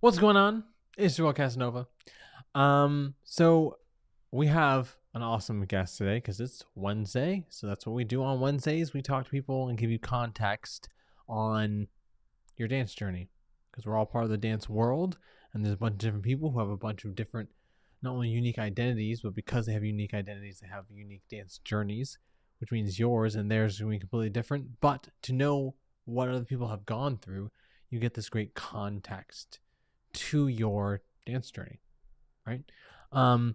What's going on? It's Joel Casanova. So we have an awesome guest today because it's Wednesday. So that's what we do on Wednesdays. We talk to people and give you context on your dance journey because we're all part of the dance world, and there's a bunch of different people who have a bunch of different, not only unique identities, but because they have unique identities, they have unique dance journeys, which means yours and theirs is going to be completely different. But to know what other people have gone through, you get this great context to your dance journey, right? Um,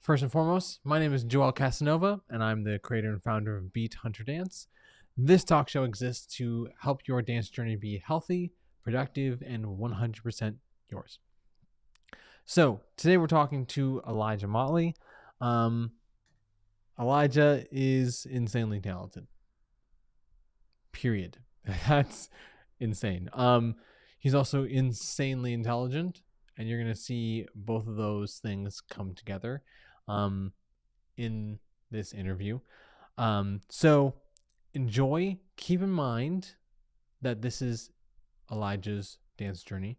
First and foremost, my name is Joel Casanova, and I'm the creator and founder of Beat Hunter Dance. This talk show exists to help your dance journey be healthy, productive, and 100% yours. So today we're talking to Elijah Motley. Um, Elijah is insanely talented. Period. That's insane. He's also insanely intelligent, and you're gonna see both of those things come together, in this interview. So enjoy. Keep in mind that this is Elijah's dance journey.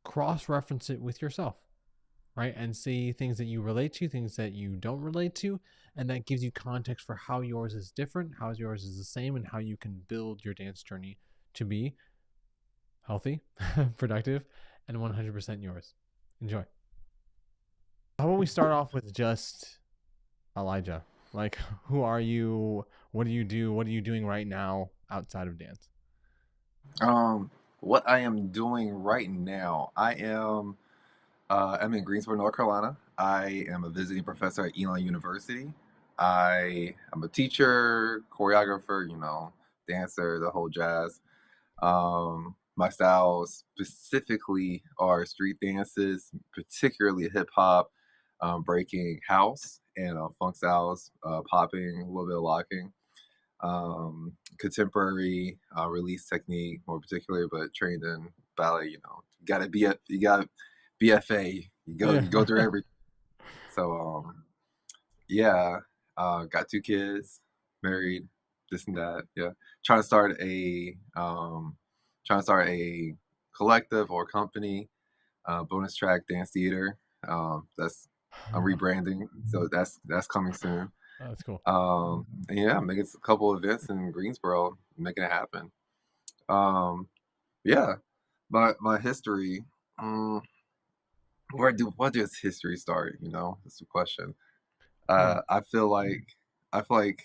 Cross-reference it with yourself, right? And see things that you relate to, things that you don't relate to, and that gives you context for how yours is different, how yours is the same, and how you can build your dance journey to be healthy, productive, and 100% yours. Enjoy. How about we start off with just Elijah? Like, who are you? What do you do? What are you doing right now outside of dance? Um, what I am doing right now, I'm in Greensboro, North Carolina. I am a visiting professor at Elon University. I am a teacher, choreographer, dancer, the whole jazz. My styles specifically are street dances, particularly hip hop, breaking, house, and funk styles, popping, a little bit of locking. Contemporary release technique, more particularly, but trained in ballet. You got BFA. You go through Yeah. everything. So yeah, got two kids, married, this and that. Yeah, trying to start a trying to start a collective or company, bonus track dance theater. That's I'm rebranding, so that's coming soon. Oh, that's cool. And yeah, making a couple events in Greensboro, making it happen. Um, yeah, my history. Um, what does history start? That's the question. Yeah. Uh, I feel like I feel like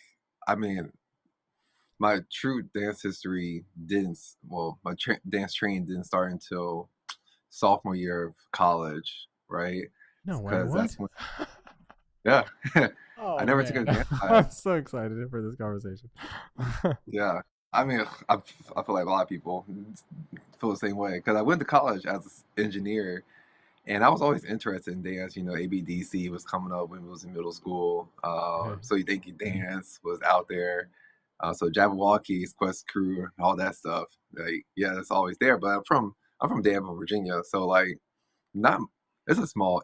I mean my true dance history didn't. Well, my dance training didn't start until sophomore year of college, right? No way. Because that's What? when yeah, I Oh never took man, a dance class. I'm so excited for this conversation. Yeah. I mean, I feel like a lot of people feel the same way because I went to college as an engineer, and I was always interested in dance. ABDC was coming up when we was in middle school. Okay. So You Think You Dance was out there. So Jabberwockies, Quest Crew, and all that stuff. Like, yeah, it's always there. But I'm from Danville, Virginia. So like, not it's small.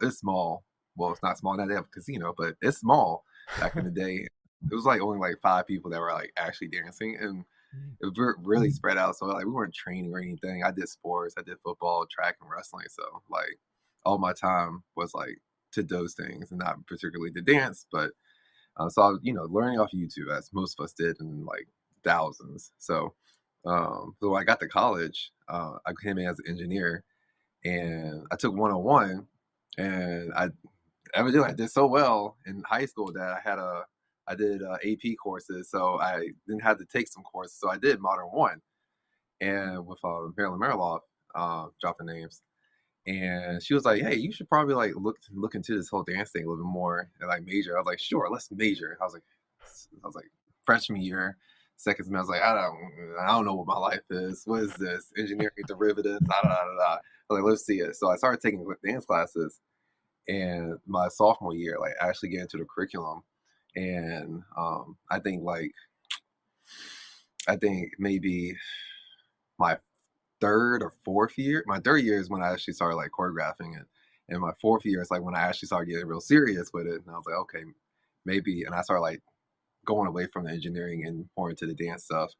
Well, it's not small. Now they have a casino, but it's small. Back in the day, it was like only like five people that were like actually dancing, and it was really spread out. So like we weren't training or anything. I did sports. I did football, track, and wrestling. So like all my time was like to those things, and not particularly to dance. But so I was, learning off YouTube as most of us did in like thousands. So when I got to college, I came in as an engineer, and I took 101, and I did so well in high school that I did AP courses, so I didn't have to take some courses. So I did Modern One, and with Marilyn Mariloff, dropping names, and she was like, "Hey, you should probably like look into this whole dance thing a little bit more and like major." I was like, "Sure, let's major." I was like freshman year, second semester. I was like, I don't know what my life is. What is this? Engineering derivatives. Da da da da. I was like, let's see it. So I started taking dance classes, and my sophomore year, like actually get into the curriculum, and I think maybe my third or fourth year. My third year is when I actually started like choreographing it, and my fourth year is like when I actually started getting real serious with it. And I was like, okay, maybe. And I started like going away from the engineering and more into the dance stuff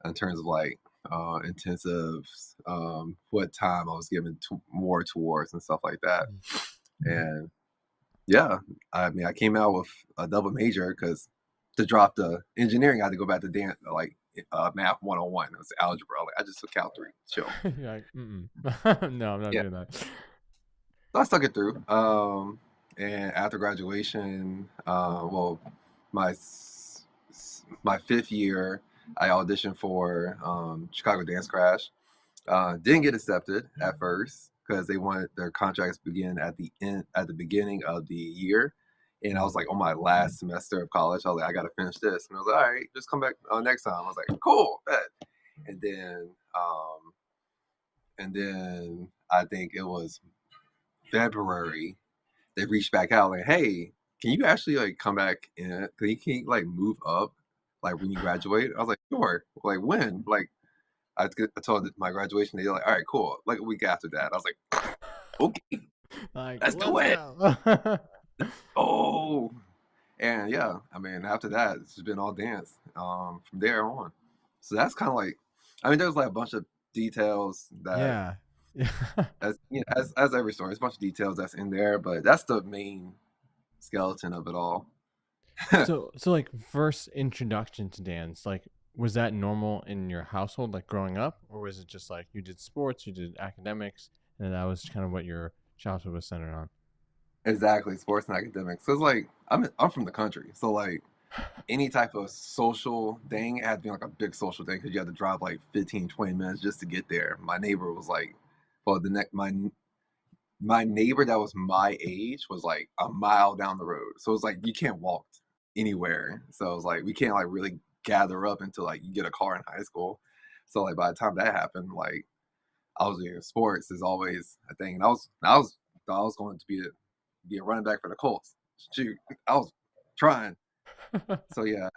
in terms of like intensives, what time I was given more towards and stuff like that. And yeah, I mean, I came out with a double major because to drop the engineering, I had to go back to dance, like math 101. It was algebra. Like, I just took Cal 3, chill. You're like, mm-mm. No, I'm not Yeah, doing that. so I stuck it through. And after graduation, well, my my 5th year, I auditioned for Chicago Dance Crash. Didn't get accepted at first because they wanted their contracts to begin at the beginning of the year. And I Mhm. was like on my last semester of college. I was like, I gotta finish this. And I was like, all right, just come back next time. I was like, cool, bet. And then I think it was February, they reached back out like, hey, can you actually like come back in? Can you like move up like when you graduate? I was like, sure. Like when? Like I told my graduation, they're like, all right, cool. Like a week after that, I was like, okay, Like, let's do let's it. go. Oh, and yeah, I mean, after that, it's just been all dance from there on. So that's kind of like, I mean, there's like a bunch of details that, Yeah. Yeah. as you know, as every story, there's a bunch of details that's in there, but that's the main skeleton of it all. So like first introduction to dance, like was that normal in your household, like growing up, or was it just like you did sports, you did academics, and that was kind of what your childhood was centered on? Exactly, sports and academics. So it's like I'm from the country, so like any type of social thing had to be like a big social thing because you had to drive like 15, 20 minutes just to get there. My neighbor was like, well, the next my neighbor that was my age was like a mile down the road. So it's like you can't walk anywhere. So it's like we can't like really gather up until like you get a car in high school. So like by the time that happened, like I was doing sports is always a thing. And I was going to be a running back for the Colts. Shoot, I was trying. So yeah,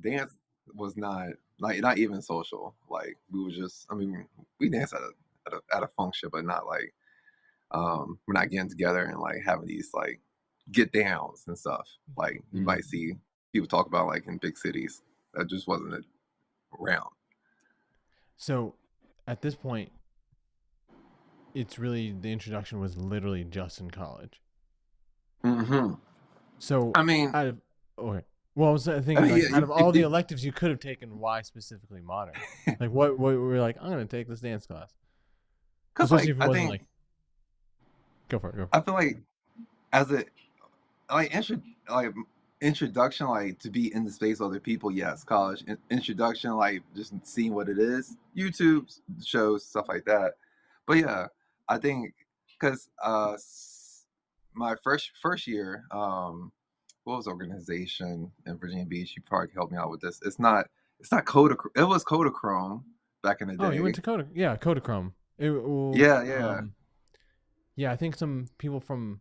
dance was not like not even social. Like we was just, I mean, we danced at a function, but not like we're not getting together and like having these like get downs and stuff. Like you Mm. might see people talk about like in big cities. That just wasn't around. So at this point, it's really the introduction was literally just in college. Hmm. So I mean, out of okay, well, I was I thinking mean, like yeah, out of all the electives you could have taken, why specifically modern? Like what were like I'm gonna take this dance class, because especially like if it I wasn't think like go for it, go for I feel like as a like like introduction, like to be in the space of other people, yes, college introduction, like just seeing what it is, YouTube shows, stuff like that. But yeah, I think because my first year, what was the organization in Virginia Beach? You probably can help me out with this. It's not Kodachrome. It was Kodachrome back in the Oh, you went day. to Kodachrome. Well, Yeah, yeah. yeah, I think some people from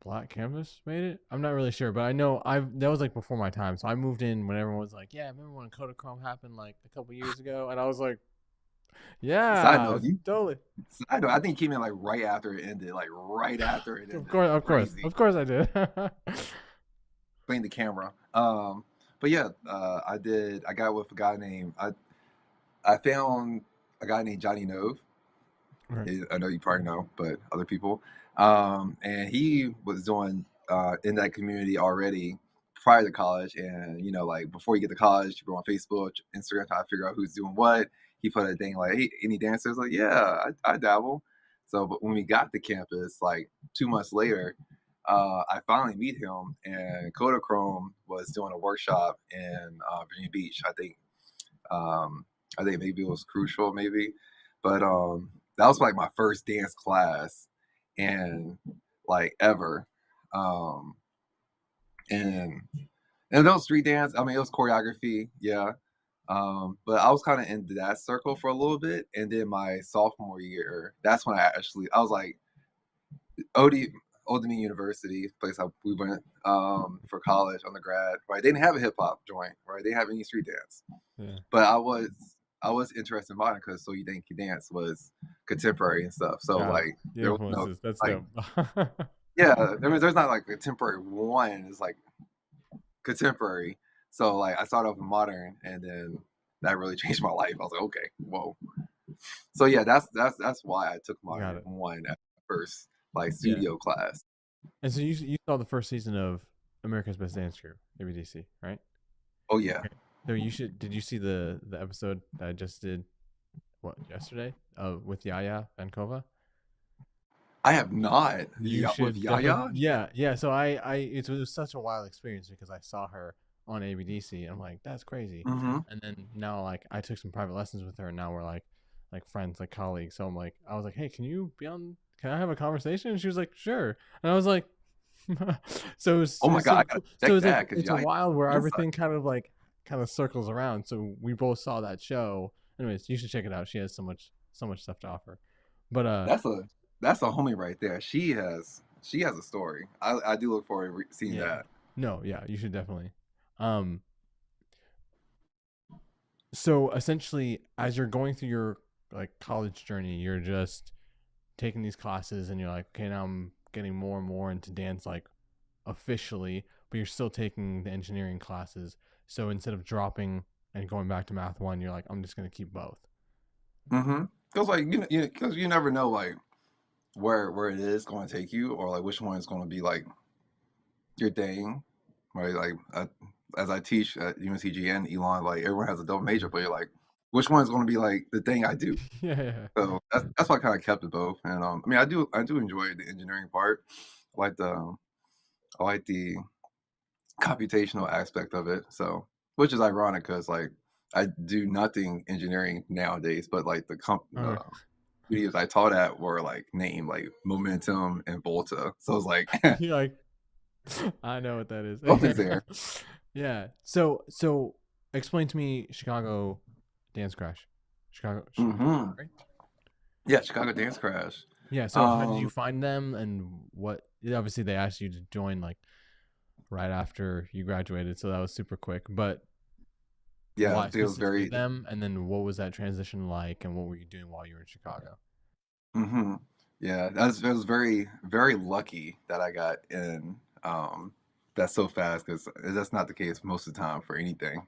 Black Canvas made it. I'm not really sure, but I know I that was like before my time. So I moved in when everyone was like, "Yeah, remember when Kodachrome happened like a couple years ago?" And I was like, Side "Yeah, note, you totally." side note, I think he came in like right after it ended, like right after it Of ended. course, of course, Crazy. of course, I did. Playing the camera. But yeah, I got with a guy named I found a guy named Johnny Nove. Right. I know you probably know, but other people. And he was doing in that community already prior to college. And you know, like before you get to college, you go on Facebook, Instagram, try to figure out who's doing what. He put a thing like, "Hey, any dancers?" Like, yeah, I dabble. So, but when we got to campus, like 2 months later, I finally meet him, and Kodachrome was doing a workshop in Virginia Beach. Um, I think maybe it was crucial, maybe, but that was like my first dance class, and like ever, um, and and those street dance. I mean, it was choreography, yeah. But I was kind of in that circle for a little bit, and then my sophomore year, that's when I was like OD Old Dominion University, place we went for college undergrad. Right, they didn't have a hip hop joint, right? They didn't have any street dance. Yeah. But I was interested in modern because So You Think You Dance was contemporary and stuff. So Got it. like The there was no influences. That's like dope. yeah, there's not like a temporary one. It's like contemporary. So like I started off with modern and then that really changed my life. I was like, okay, whoa. So yeah, that's why I took my Got it. one at first like Yeah. studio class. And so you saw the first season of America's Best Dance Crew, ABDC, right? Oh yeah. Okay. So you should. Did you see the episode that I just did? What, yesterday? With Yaya Vankova. I have not. You With should definitely. Yaya? Yeah, yeah. So it was such a wild experience because I saw her on ABDC. And I'm like, that's crazy. Mm-hmm. And then now, like, I took some private lessons with her, and now we're like friends, like colleagues. So I'm like, I was like, hey, can you be on? Can I have a conversation? And she was like, sure. And I was like, so Oh my it's God, so I gotta cool. So check it's like that because it's a Yaya wild where insight. everything kind of circles around. So we both saw that show. Anyways, you should check it out. She has so much stuff to offer. But That's a that's a homie right there. She has a story. I do look forward to seeing yeah, that. no, yeah, you should definitely. Um, so essentially, as you're going through your like college journey, you're just taking these classes, and you're like, okay, now I'm getting more and more into dance, like officially, but you're still taking the engineering classes. So instead of dropping and going back to math one, you're like, I'm just gonna keep both. Mm-hmm. Because like because you never know like where it is going to take you or like which one is going to be like your thing, right? Like as I teach at UNCG and Elon, like everyone has a double major, but you're like, which one is going to be like the thing I do? Yeah, yeah. So that's why I kind of kept it both. And I mean, I do enjoy the engineering part. I like the I like the computational aspect of it. So which is ironic because like I do nothing engineering nowadays, but like the Okay. videos I taught at were like named like Momentum and Volta. So it's like You're like, I know what that something's there. is. Yeah. So explain to me Chicago Dance Crash. Chicago, Hmm. right? Yeah, Chicago Dance Crash. Yeah. So how did you Um, find them, and what? Obviously, they asked you to join like right after you graduated, so that was super quick. But yeah, why it was specifically very. them? And then what was that transition like, and what were you doing while you were in Chicago? Hmm. Yeah, that was very very lucky that I got in. That's so fast because that's not the case most of the time for anything.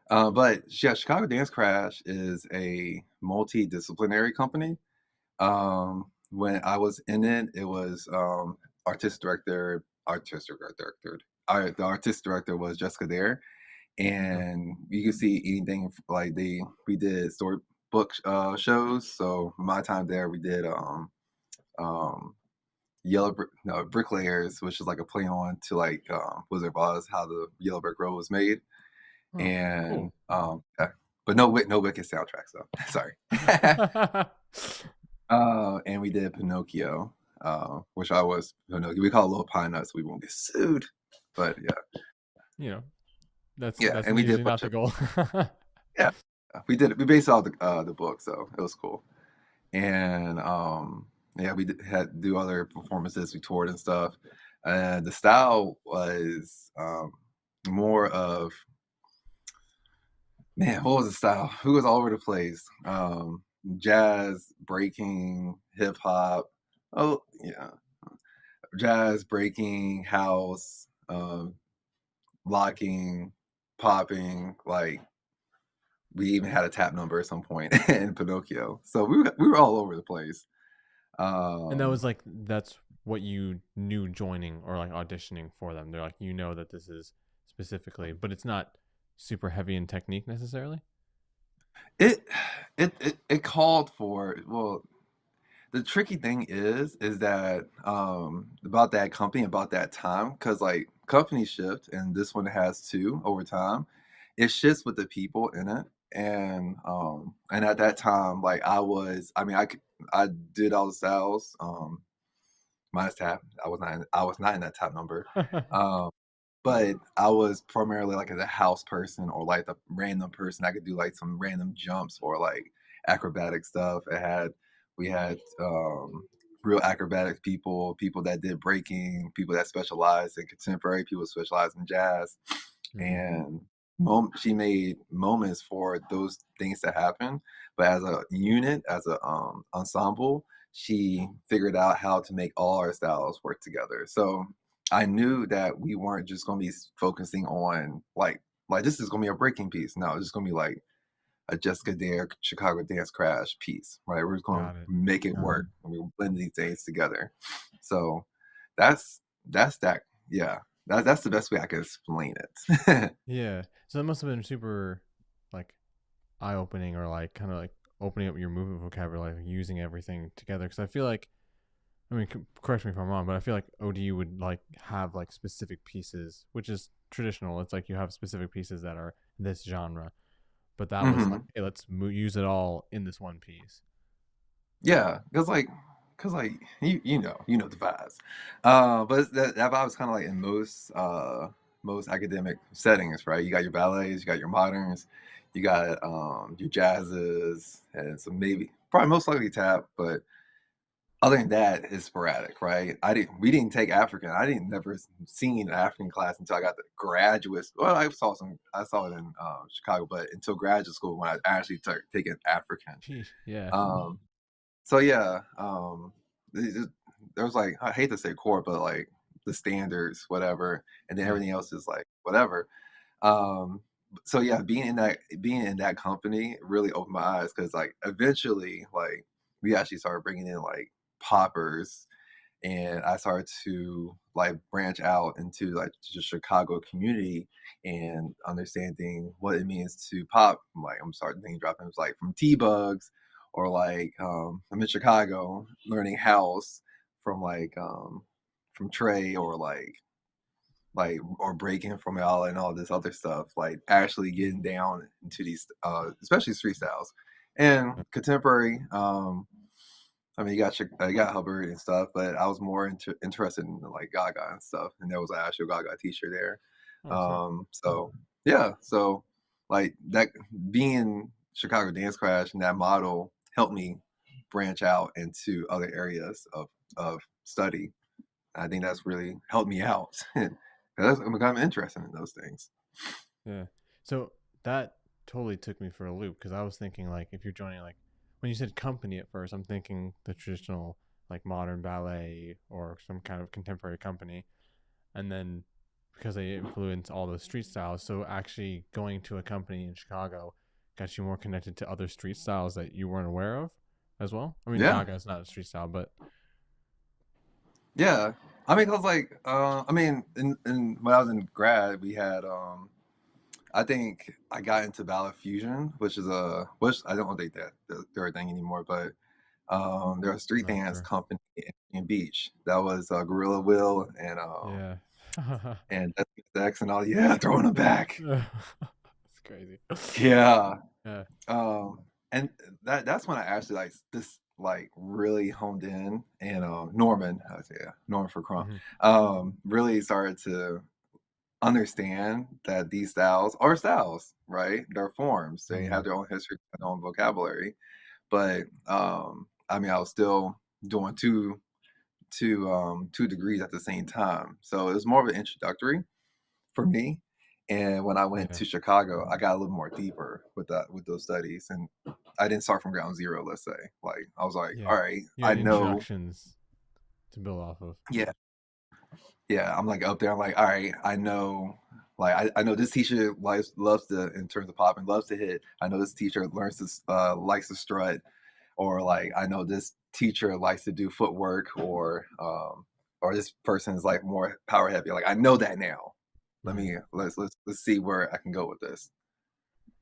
But yeah, Chicago Dance Crash is a multidisciplinary company. When I was in it, it was the artistic director was Jessica Dare, Okay. and you can see anything like we did storybook shows. So my time there, we did um no, bricklayers, which is like a play on to like Wizard of Oz, how the Yellow Brick Road was made, Oh, and cool. but no Wicked soundtracks though. Sorry. And we did Pinocchio, which I was Pinocchio. We call it Little Pine Nuts. So we won't get sued, but yeah, You know, that's yeah. that's And we did usually a not bunch the of goal. yeah. We did. We based it off the book, so it was cool. And yeah, we had to do other performances. We toured and stuff. And the style was more of man. What was the style? Who was all over the place? Jazz, breaking, hip hop. Oh yeah, jazz, breaking, house, locking, popping. Like we even had a tap number at some point in Pinocchio. So we were all over the place. And that Um, was like that's what you knew joining or like auditioning for them. They're like, you know that this is specifically, but it's not super heavy in technique necessarily. it it called for well. The tricky thing is that about that company about that time because like companies shift and this one has too over time. It shifts with the people in it, and at that time like I mean I did all the styles minus tap. I was not in that tap number. Um, but I was primarily like as a house person or like the random person. I could do like some random jumps or like acrobatic stuff. We had real acrobatic people that did breaking, people that specialized in contemporary, people specialized in jazz, Mm. and she made moments for those things to happen. But as a unit, as a ensemble, she figured out how to make all our styles work together. So I knew that we weren't just going to be focusing on like like this is gonna be a breaking piece. No, it's just gonna be like a Jessica Dare Chicago Dance Crash piece, right? We're just gonna Got it. make it Got it. work and we blend these things together. So that's that. Yeah, that's the best way I can explain it. Yeah. So that must have been super like eye opening, or like kind of like opening up your movement vocabulary, like using everything together. Because I feel like, I mean, correct me if I'm wrong, but I feel like ODU would like have like specific pieces, which is traditional. It's like you have specific pieces that are this genre, but that was like, hmm hey, let's use it all in this one piece. Yeah, cause like you know the vibes. But that vibe is kind of like in most academic settings, right? You got your ballets, you got your moderns, you got your jazzes, and some maybe probably most likely tap, but other than that, it's sporadic, right? We didn't take African. I didn't never seen an African class until I got to graduate. Well, I saw it in Chicago, but until graduate school when I actually took taking African. Sheesh. Yeah. Um, so yeah, it there was like I hate to say core, but like the standards, whatever, and then Yeah. everything else is like whatever. Um, so yeah, being in that company really opened my eyes because like eventually like we actually started bringing in like poppers and I started to like branch out into like the Chicago community and understanding what it means to pop. Like I'm starting name dropping it's like from T-Bugs or like I'm in Chicago learning house from from Trey or like or breaking from y'all and all this other stuff, like actually getting down into these especially street styles and contemporary. I mean, you got Hubbard and stuff, but I was more interested in like Gaga and stuff, and there was an actual Gaga T-shirt there. Oh, sick. So yeah, so like that being Chicago Dance Crash and that model helped me branch out into other areas of study. I think that's really helped me out. 'Cause I'm kind of interested in those things. Yeah. So that totally took me for a loop, because I was thinking like, if you're joining like, when you said company at first, I'm thinking the traditional like modern ballet or some kind of contemporary company, and then because they influence all those street styles, so actually going to a company in Chicago got you more connected to other street styles that you weren't aware of as well. I mean, Yeah, Gaga is not a street style, but yeah. I mean, cause like, I mean, in when I was in grad, we had, I think I got into Ballet Fusion, which I don't think that they're a thing anymore, but they're a street not dance sure. company in Beach. That was Gorilla Will Yeah. and Dex and all. Yeah, throwing them back. It's crazy. Yeah. Yeah. And that's when I actually like this like really honed in and Norman, I would say yeah, Norman for Crump, Hmm. really started to understand that these styles are styles, right? They're forms. They have Hmm. their own history, their own vocabulary. But I mean I was still doing two degrees at the same time. So it was more of an introductory for me. And when I went Yeah. to Chicago, I got a little more deeper with those studies, and I didn't start from ground zero. Let's say, like I was like, all Yeah. right, You I had know, introductions to build off of. yeah, yeah. I'm like up there. I'm like, all right, I know, like I know this teacher loves to in terms of pop and loves to hit. I know this teacher learns to likes to strut, or like I know this teacher likes to do footwork, or this person is like more power heavy. Like I know that now. Hmm. Let's see where I can go with this.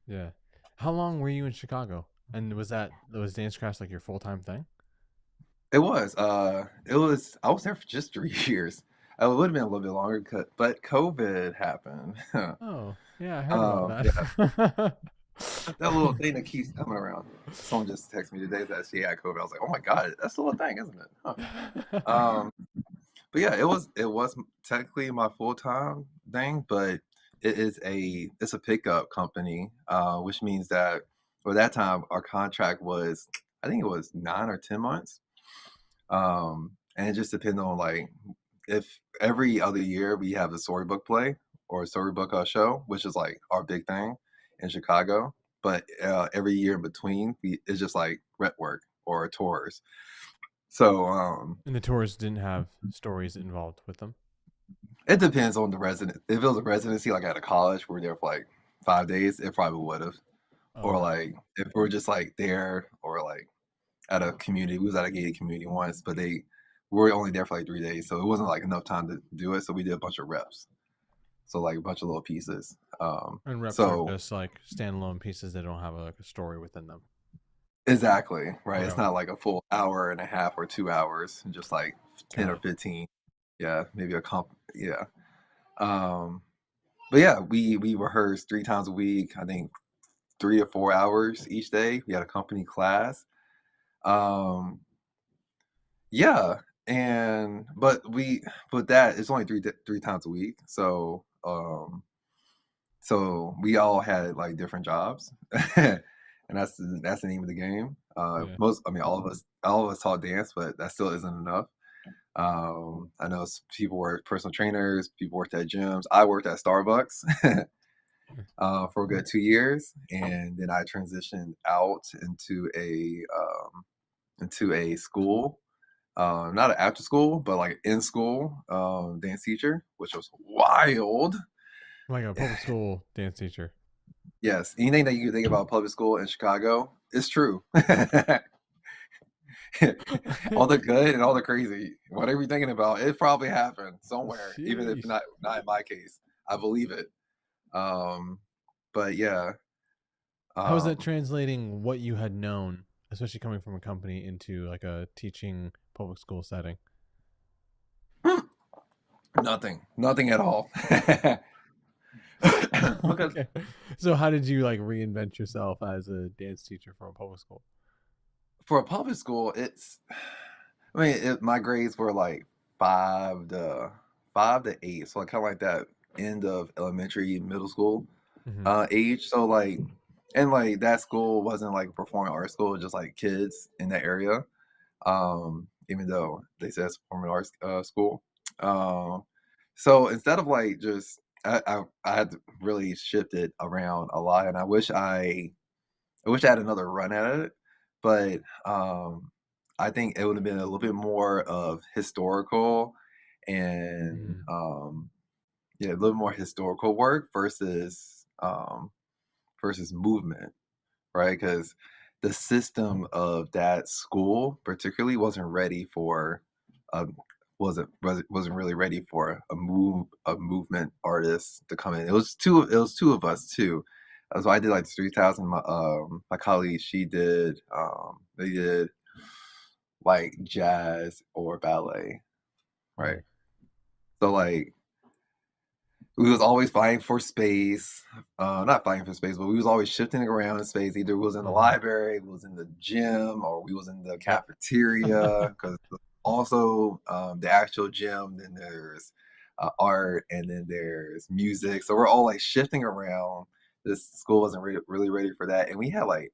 Yeah. How long were you in Chicago? And was Dance Craft like your full time thing? I was there for just 3 years. It would have been a little bit longer, but COVID happened. Oh, yeah, I heard about Yeah, that. that little thing that keeps coming around. Someone just texted me today that she had COVID. I was like, "Oh my god, that's still a thing, isn't it?" Huh. Um, but yeah, it was technically my full-time thing, but it's a pickup company, which means that for that time, our contract was I think it was 9 or 10 months. And it just depends on like if every other year we have a storybook play or a storybook show, which is like our big thing in Chicago. But every year in between, it's just like rep work or tours. So And the tours didn't have stories involved with them. it depends on the resident. If it was a residency, like at a college, we're there for like 5 days, it probably would have. Or Oh, like if we're just like there or like at a community, we was at a gated community once, but we were only there for like 3 days, so it wasn't like enough time to do it. So we did a bunch of reps, so like a bunch of little pieces. and reps are So just like standalone pieces that don't have like a story within them. exactly right. It's Okay, not like a full hour and a half or 2 hours, just like 10 or 15. Yeah, maybe a comp. Yeah. Um, but yeah, we rehearsed 3 times a week. I think 3 to 4 hours each day. We had a company class. Um, yeah, and but that it's only 3 times a week. So we all had like different jobs, and that's the name of the game. yeah. I mean, all of us taught dance, but that still isn't enough. I know people were personal trainers, people worked at gyms. I worked at Starbucks for a good 2 years, and then I transitioned out into a school, not an after school, but like in school dance teacher, which was wild. Like a public school dance teacher. Yes, anything that you think about public school in Chicago is true. All the good and all the crazy, whatever you're thinking about, it probably happened somewhere, even if Sheesh. not in my case. I believe it. Um, but yeah, How is that um, translating what you had known, especially coming from a company, into like a teaching public school setting? nothing at all. Because Okay. So how did you like reinvent yourself as a dance teacher for a public school? for a public school, I mean, my grades were like 5 to 8, so like kind of like that end of elementary, middle school Hmm. age. So like, and like that school wasn't like a performing arts school, just like kids in that area. Even though they said it's a performing arts school. Um, so instead of like just, I had to really shift it around a lot, and I wish I had another run at it, but I think it would have been a little bit more of historical and Hmm. yeah, a little more historical work versus movement, right? Because the system of that school particularly wasn't ready for a wasn't really ready for a movement artist to come in. It was two of us too. So I did like 3,000. My colleague, they did like jazz or ballet, right? Oh. So like we was always fighting for space. Not fighting for space, but we was always shifting around in space. Either we was in the Hmm. library, we was in the gym, or we was in the Yep. cafeteria. Because also the actual gym, then there's art, and then there's music. So we're all like shifting around. This school wasn't really ready for that, and we had like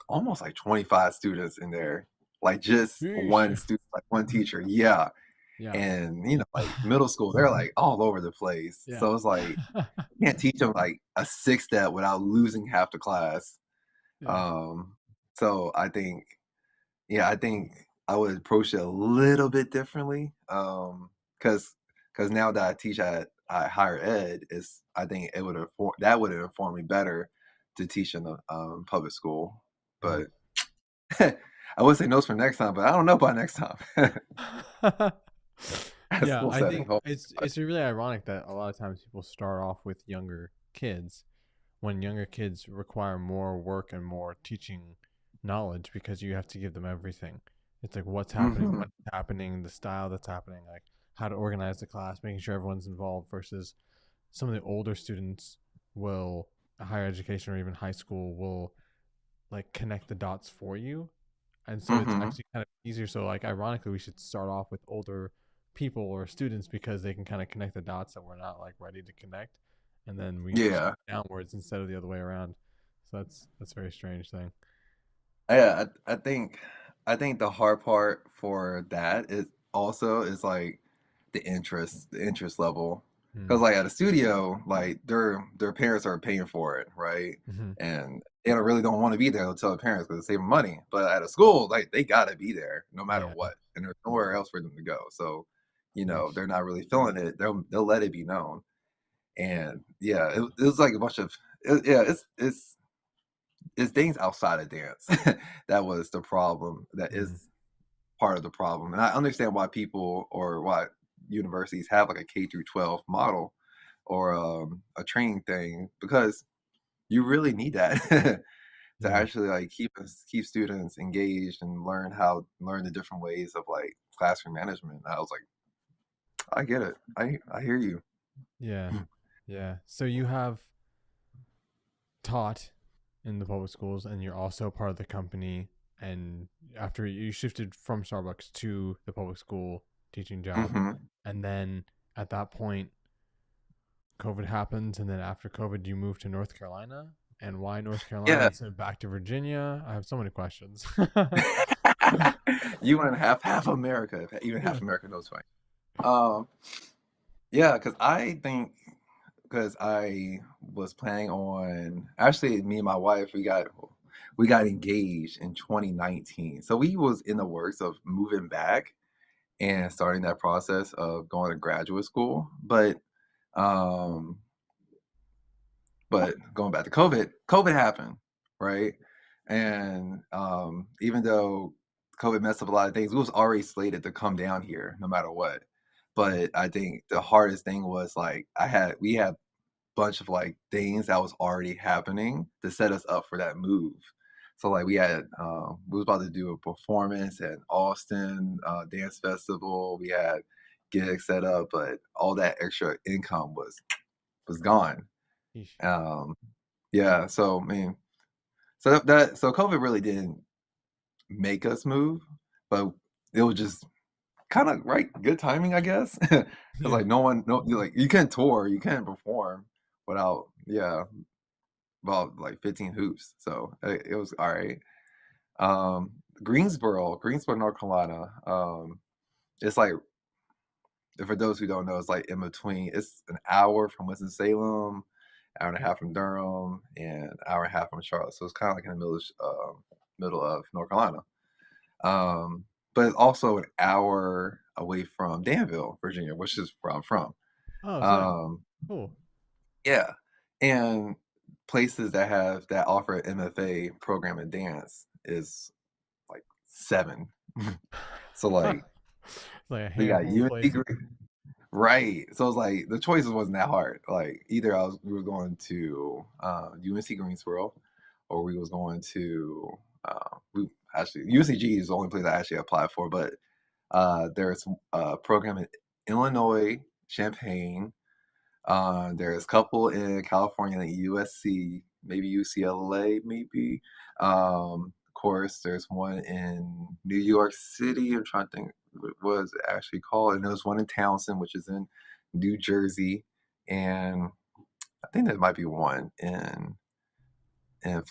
almost like 25 students in there, like just one Sheesh. student, like one teacher. Yeah, Yeah. and like middle school, they're like all over the place. Yeah. So it's like you can't teach them like a six step without losing half the class. Yeah. Um, so I think I would approach it a little bit differently. Because now that I teach at higher ed, is I think that would have informed me better to teach in the public school. Mm. But I would say notes for next time, but I don't know about next time. At Yeah, school I setting. think it's really ironic that a lot of times people start off with younger kids when younger kids require more work and more teaching knowledge because you have to give them everything. It's like what's happening, Hmm. when it's happening, the style that's happening, like how to organize the class, making sure everyone's involved versus some of the older students will higher education or even high school will like connect the dots for you, and so it's Hmm. actually kind of easier. So like ironically, we should start off with older people or students because they can kind of connect the dots that we're not like ready to connect, and then we Yeah. downwards instead of the other way around. So that's a very strange thing. Yeah, I think the hard part for that is like the interest level. Hmm. Because like at a studio, like their parents are paying for it, right? Hmm. And they don't want to be there. They'll tell the parents because they save money. But at a school, like they gotta be there no matter Yeah. what, and there's nowhere else for them to go. So, Yeesh. they're not really feeling it. They'll let it be known. And yeah, it was like a bunch of yeah, it's things outside of dance that was the problem. That Mm, is part of the problem, and I understand why people or why universities have like a K through 12 model or a training thing because you really need that to yeah. actually like keep students engaged and learn the different ways of like classroom management. I was like, I get it. I hear you. Yeah. Yeah. So you have taught in the public schools and you're also part of the company, and after you shifted from Starbucks to the public school teaching job, Hmm. and then at that point COVID happens, and then after COVID you moved to North Carolina, and why North Carolina Yeah. instead of back to Virginia? I have so many questions. You and half America, if even Yeah. half America knows funny. Um, yeah, because I think because I was planning on actually me and my wife we got engaged in 2019. So we was in the works of moving back and starting that process of going to graduate school. Um but going back to COVID happened, right? And even though COVID messed up a lot of things, we was already slated to come down here no matter what. Mm. But I think the hardest thing was like we had bunch of like things that was already happening to set us up for that move. So like we was about to do a performance at Austin Dance Festival. We had gigs set up, but all that extra income was gone. Yeesh. Um, yeah, so I mean, so COVID really didn't make us move, but it was just kind of right good timing, I guess, because Yeah. like no, like you can't tour, you can't perform without about like 15 hoops. So it was all right. Greensboro, North Carolina. It's like for those who don't know, it's like in between. It's an hour from Winston-Salem, hour and a half from Durham, and an hour and a half from Charlotte. So it's kind of like in the middle of North Carolina. Um, but it's also an hour away from Danville, Virginia, which is where I'm from. Oh, so that Um, cool. yeah, and places that offer an MFA program in dance is like 7. So, like, Like a we got handful of UNC places. Gre right. So, it's like the choices wasn't that hard. Like, either we were going to, UNC Greensboro, or we was going to, we actually UNCG is the only place I actually applied for, but, there's a program in Illinois, Champaign. There's a couple in California, like USC, maybe UCLA, maybe. Of course, there's one in New York City. I'm trying to think what it was actually called. And there's one in Townsend, which is in New Jersey. And I think there might be one in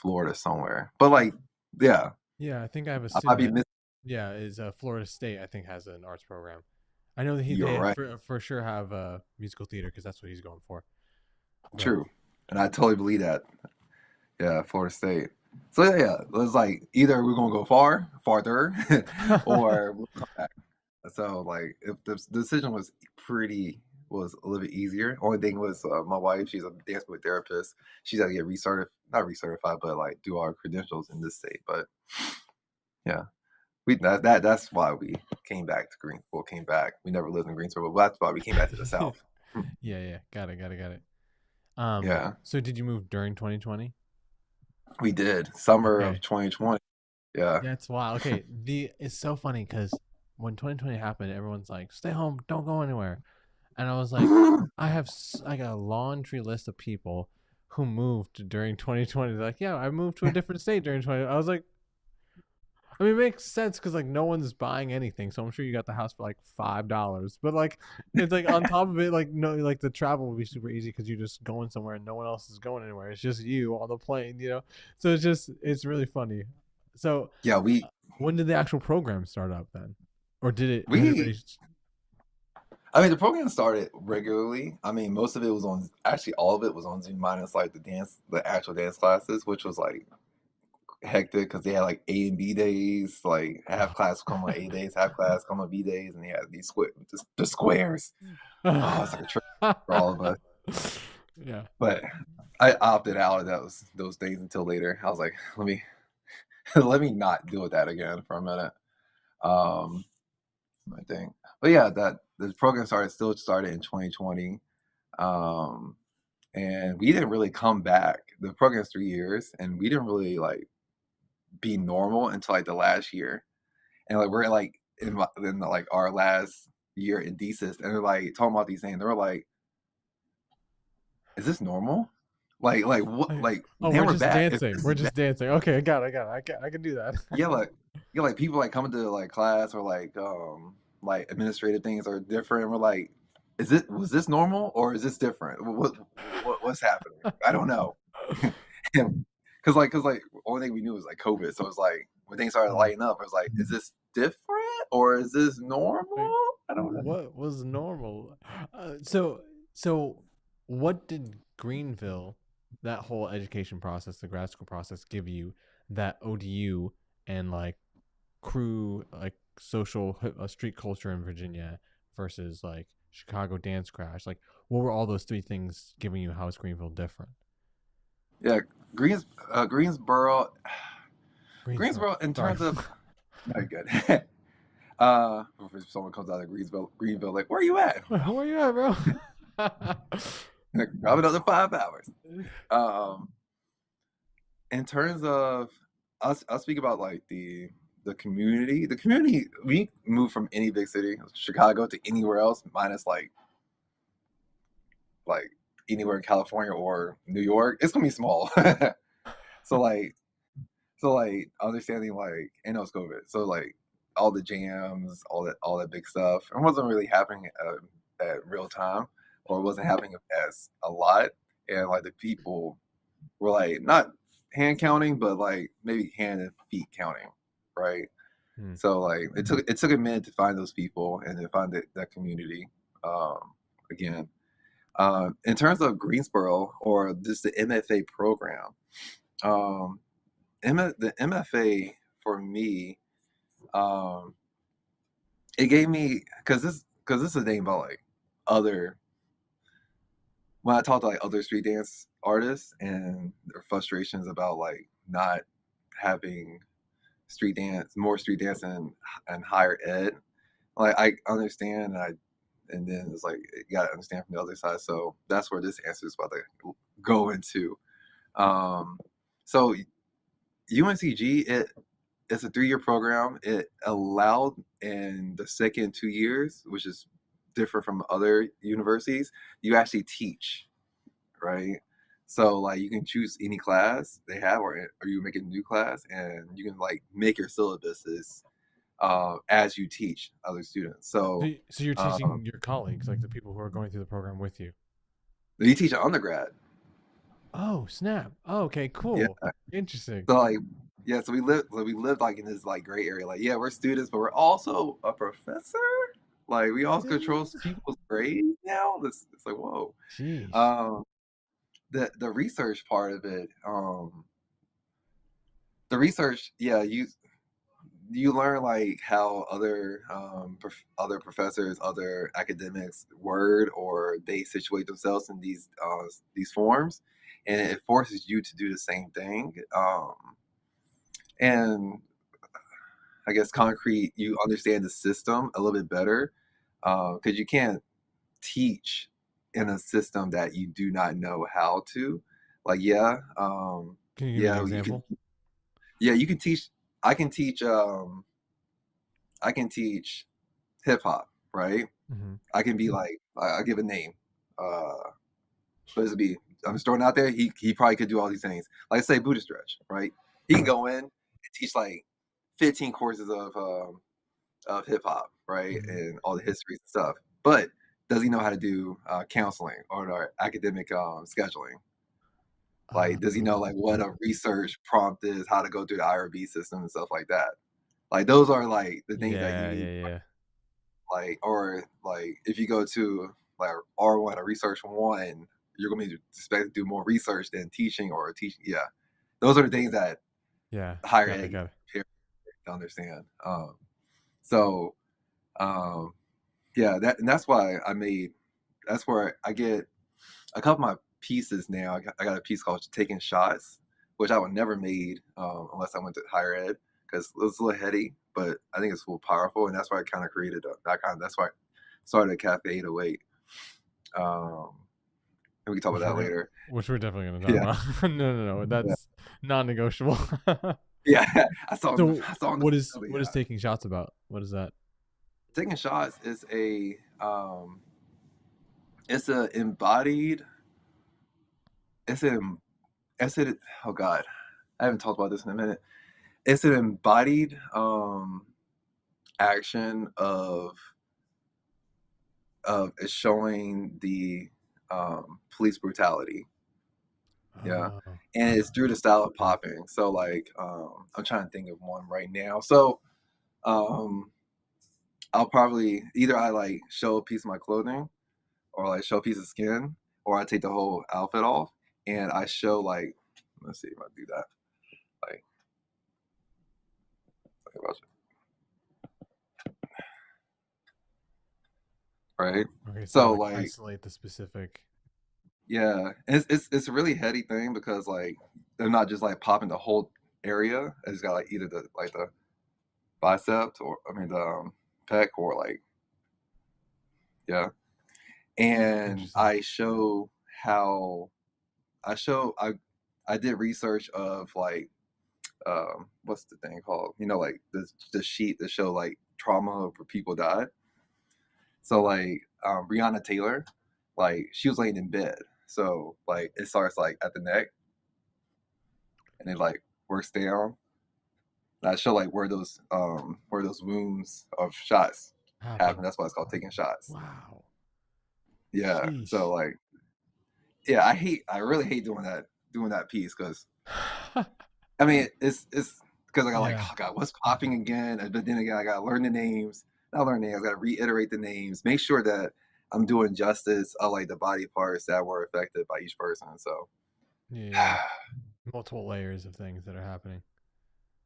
Florida somewhere. But like, yeah, Yeah, I think I have a I might city be that, missing. yeah, is Florida State. I think has an arts program. I know that You're they right. for sure have musical theater because that's what he's going for. But True. And I totally believe that. Yeah, Florida State. So yeah, it was like either we're gonna go farther, or we'll come back. So like, if the decision was a little bit easier. Only thing was my wife, she's a dance movement therapist. She's got to get not recertified, but like do our credentials in this state. But yeah, that's why we came back to Greensboro. Came back. We never lived in Greensboro, but that's why we came back to the yeah, South. Hmm. yeah, got it. Yeah, So did you move during 2020? we did summer of Okay, 2020. Yeah. yeah, it's wild. Okay, the it's so funny because when 2020 happened, everyone's like, "Stay home, don't go anywhere," and I was like, I have like a laundry list of people who moved during 2020. They're like, "Yeah, I moved to a different state during 20." I was like, I mean, it makes sense because like no one's buying anything, so I'm sure you got the house for like $5. But like, it's like on top of it, like no, like the travel would be super easy because you're just going somewhere and no one else is going anywhere. It's just you on the plane, you know. So it's really funny. So, Yeah, when did the actual program start up then, or did it had it we already? I mean, the program started regularly. I mean, most of it was on actually all of it was on Zoom minus like the actual dance classes, which was like hectic because they had like A and B days, like half class come on A days, half class come on B days, and they had these the squares. Oh, it's like a trip for all of us. Yeah. But I opted out of those things until later. I was like, let me let me not deal with that again for a minute. Um, I think, but yeah, that the program started in 2020, um, and we didn't really come back. The program's 3 years, and we didn't really like be normal until like the last year. And like we're like in like our last year in thesis, and they're like talking about these things. They were like, "Is this normal? Like what? Like, Like oh, then we're we're just back. If dancing. this We're is back, just dancing. Okay, I got it. I got it. I can do that. yeah, like yeah, like people like coming to like class or like administrative things are different. We're like, was this normal or is this different? What's happening? I don't know. Because like only thing we knew was like COVID. So it's like when things started Mm. lighting up, I was like, is this different or is this Like, normal? I don't know. what was normal? So what did Greenville, that whole education process, the grad school process, give you that ODU and like crew, like social street culture in Virginia versus like Chicago dance crash? Like, what were all those three things giving you? How is Greenville different? Yeah, Greensboro, Greensboro. Greensboro in Sorry. terms of very good. If someone comes out of Greenville, like, where are you at? Where you at, bro? Probably another 5 hours. Um, in terms of I'll speak about like the community. The community we moved from any big city, Chicago, to anywhere else, minus like anywhere in California or New York. It's gonna be small. so like so understanding like and it was COVID. So like all the jams, all that big stuff. It wasn't really happening at real time, or it wasn't happening as a lot. And like the people were like not hand counting, but like maybe hand and feet counting, right? Hmm. So like it took a minute to find those people and to find that community again. In terms of Greensboro or just the MFA program, um, the MFA for me, um, it gave me because this is a thing about like other when I talk to like other street dance artists and their frustrations about like not having more street dance and higher ed. Like I understand, and then it's like you gotta understand from the other side. So that's where this answer is about to go into. Um, so UNCG, it's a 3 year program. It allowed in the second 2 years, which is different from other universities, you actually teach, right? So like you can choose any class they have, or you make a new class, and you can like make your syllabuses as you teach other students. So, So so you're um, teaching your colleagues, like the people who are going through the program with you. you teach an undergrad, Oh, snap. Oh, okay, yeah. cool. Interesting. So like, yeah. So we lived like in this like gray area. Like, yeah, we're students, but we're also a professor. Like, we also control people's grades now. It's like whoa. Sheesh. Um, the research part of it. The research, yeah, you learn like how other professors, other academics word or they situate themselves in these forms, and it forces you to do the same thing. And I guess concrete, you understand the system a little bit better because you can't teach in a system that you do not know how to. Like, Can you give me an yeah, you can, example? yeah, you can teach. I can teach. I can teach hip hop, right? Hmm. I can be like, I'll give a name. Uh, what does it be? I'm just throwing it out there. He probably could do all these things. Like say Buddha Stretch, right? He can go in and teach like 15 courses of hip hop, right, Hmm. and all the histories and stuff. But does he know how to do counseling or academic scheduling? Like, does he know like what a research prompt is, how to go through the IRB system and stuff like that? Like, those are like the things that Yeah, you yeah, yeah. like, or like if you go to like R1 or research one, you're gonna be expected to do more research than teaching or teaching. Yeah, those are the things that Yeah. higher Got it, ed got it. parents to understand. So um, yeah, that's why I made. That's where I get a couple of my pieces now. I got a piece called "Taking Shots," which I would never made unless I went to higher ed because it was a little heady, but I think it's a little powerful, and that's why I kind of created that's why I started a Cafe 808. Um, and we can talk about that later. Which we're definitely gonna talk Yeah, about. No, yeah, that's non-negotiable. yeah. So I saw him. what is Yeah, taking shots about? What is that? taking shots is a it's a embodied it's an it's a oh god, I haven't talked about this in a minute. It's an embodied action of it's showing the police brutality. Yeah. Oh, And it's through the style of popping. So like I'm trying to think of one right now. So um I'll probably either I like show a piece of my clothing or like show a piece of skin or I take the whole outfit off and I show like let's see if I do that. Like, like right? okay. So you So like like isolate the specific. yeah, it's a really heady thing because like they're not just like popping the whole area. It's got like either the bicep or I mean the pec or like yeah. And Interesting. how I show I did research of like what's the thing called? You know, like the sheet that show like trauma where people died. So like Breonna Taylor, like she was laying in bed. So like it starts like at the neck and it like works down. And I show like where those wounds of shots happen. Happen. That's why it's called taking shots. Wow. Yeah. So Sheesh. like yeah, I really hate doing that piece because I mean it's because I got like Yeah. oh god what's popping again, but then again I gotta learn the names. Not learn names. I gotta reiterate the names. Make sure that I'm doing justice of like the body parts that were affected by each person. So Yeah. Multiple layers of things that are happening.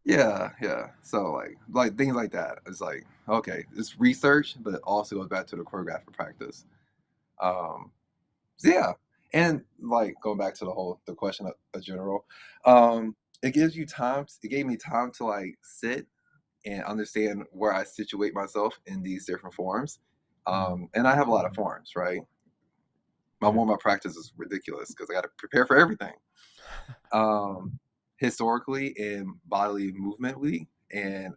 yeah, yeah. So like things like that. It's like okay, it's research, but it also goes back to the choreographic practice. Um, so yeah, and like going back to the question of general, it gives you time. It gave me time to like sit and understand where I situate myself in these different forms. Mm. And I have a lot of forms, right? My Yeah. warm up practice is ridiculous because I got to prepare for everything. Um, historically and bodily movemently, and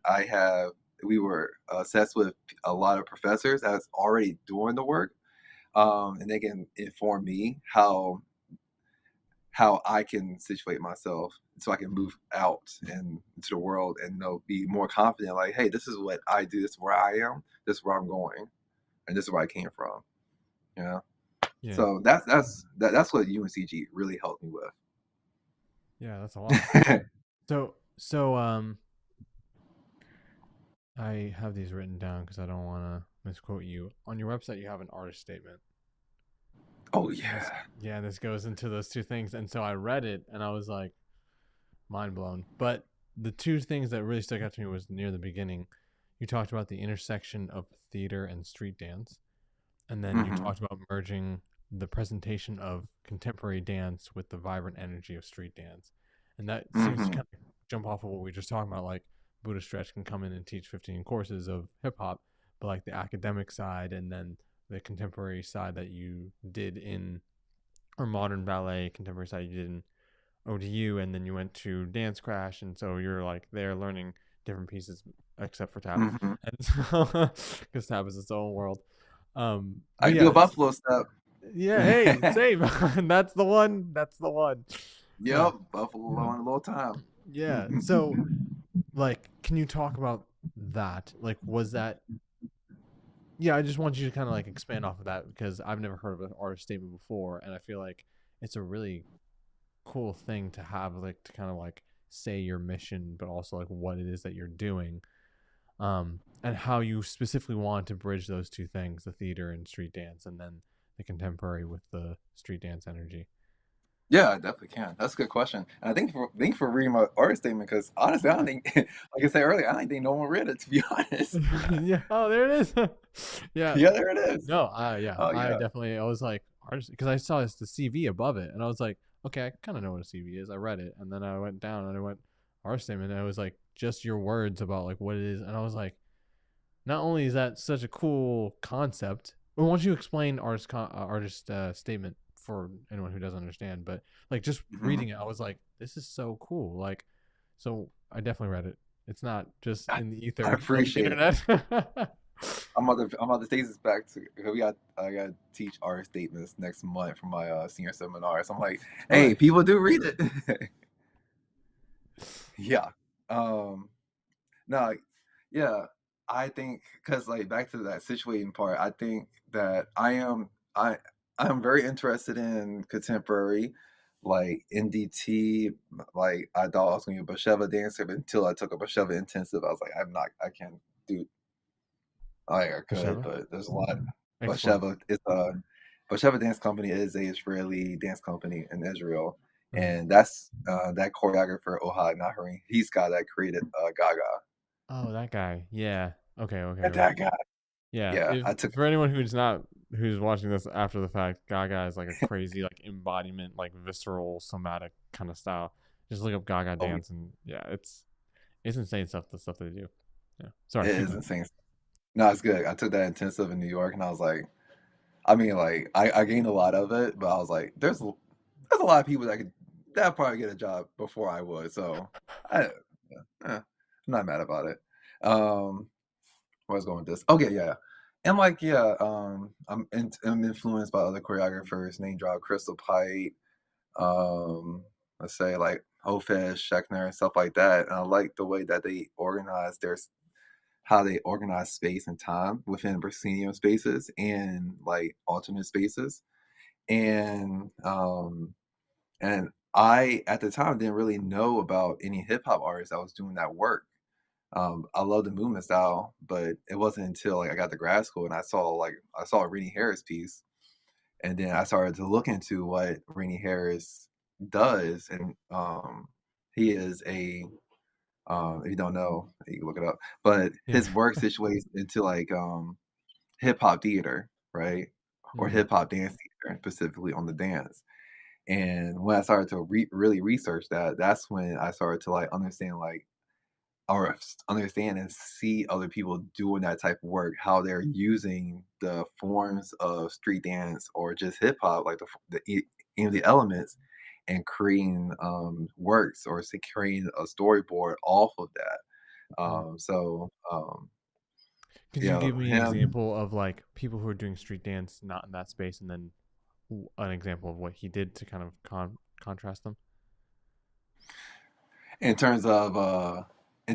we were assessed with a lot of professors that's already doing the work, and they can inform me how I can situate myself so I can move out and into the world and be more confident. Like, hey, this is what I do. This is where I am. This is where I'm going, and this is where I came from. You know. Yeah. So that's what UNCG really helped me Yeah. That's a lot. with. So I have these written down because I don't want to misquote you. On your website, you have an artist statement. Oh And this, yeah. yeah, this goes into those two things. And so I read it and I was like, mind blown. But the two things that really stuck out to me was near the beginning. You talked about the intersection of theater and street dance. And then you Hmm. talked about merging the presentation of contemporary dance with the vibrant energy of street dance. And that seems to Hmm. kind of jump off of what we were just talking about. Like Buddha Stretch can come in and teach 15 courses of hip hop, but like the academic side and then the contemporary side that you did in, or modern ballet contemporary side you did in ODU, and then you went to Dance Crash, and so you're like there learning different pieces except for tap, Hmm. and so because tap is its own world. I But do yeah, a buffalo step. yeah, hey, same. That's the one. That's the one. Yeah, Yep, buffalo in a little time. yeah. So, like, can you talk about that? Like, was that? Yeah, I just want you to kind of like expand off of that because I've never heard of an artist statement before, and I feel like it's a really cool thing to have, like to kind of like say your mission, but also like what it is that you're doing, and how you specifically want to bridge those two things, the theater and street dance, and then the contemporary with the street dance energy. Yeah, I definitely can. That's a good question. And I thank you for reading my art statement because honestly, I don't think, like I said earlier, I don't think no one read it to be honest. Yeah. Oh, there it is. Yeah. Yeah, there it is. No. Yeah. Oh I yeah. definitely. I was like artist because I saw the CV above it, and I was like, okay, I kind of know what a CV is. I read it, and then I went down and I went art statement, and it was like just your words about like what it is, and I was like, not only is that such a cool concept, but once you explain artist statement for anyone who doesn't understand, but like just Mhm. reading it, I was like, this is so cool. Like, so I definitely read it. It's not just I, in the I ether of the appreciate it. internet. I'm about to take this back to I got to teach art statements next month for my senior seminar. So I'm like, hey, Really? people do read it. Yeah. Um, no, yeah. I think because like back to that situating part, I think that I am very interested in contemporary, like NDT. Like I thought I was gonna be a Basheva dancer, but until I took a Basheva intensive, I was like, I can't do. I could, Basheva? but there's a lot. Explain. Basheva is a Basheva Dance Company is a Israeli dance company in Israel, Uh-huh. and that's that choreographer Ohad Naharin. He's got that created Gaga. Oh, that guy. Yeah. Okay. Okay. And Okay. that guy, Yeah. yeah, If I took for anyone who's watching this after the fact, Gaga is like a crazy like embodiment, like visceral, somatic kind of style. Just look up Gaga oh, dance, and yeah, it's insane stuff. The stuff they do. Yeah. Sorry. it Keep is going. insane. No, it's good. I took that intensive in New York, and I was like, I mean, like I gained a lot of it, but I was like, there's a lot of people that probably get a job before I would, so I I'm not mad about it. Where I was going with this? Okay, yeah. And like, yeah, I'm influenced by other choreographers, name drop Crystal Pite, um, let's say like Hofesh, Schechner, and stuff like that. And I like the way that they organize how they organize space and time within proscenium spaces and like alternate spaces. And and I at the time didn't really know about any hip hop artists that was doing that work. I love the movement style, but it wasn't until like I got to grad school and I saw a Rennie Harris piece, and then I started to look into what Rennie Harris does, and he is a if you don't know, you can look it up, but Yeah. his work situates into like hip hop theater, right, or Mm. hip hop dance theater, specifically on the dance. And when I started to really research that, that's when I started to like understand like or understand and see other people doing that type of work, how they're using the forms of street dance or just hip hop, like the elements, and creating works or creating a storyboard off of that. Mm. Could you Yeah, give me an him example of like people who are doing street dance not in that space, and then an example of what he did to kind of contrast them? in terms of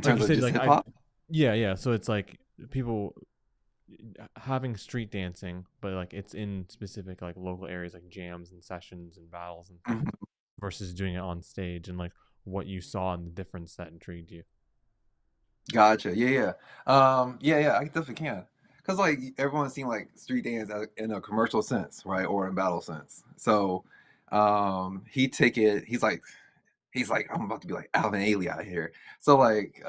Like you said, just like hip I, hop. yeah, yeah. So it's like people having street dancing, but like it's in specific like local areas, like jams and sessions and battles and things, versus doing it on stage, and like what you saw and the difference that intrigued you. Gotcha. Yeah, yeah. Yeah, yeah, I definitely can. Cause like everyone's seen like street dance in a commercial sense, right? Or in battle sense. So he take it, he's like, I'm about to be like Alvin Ailey out here. So like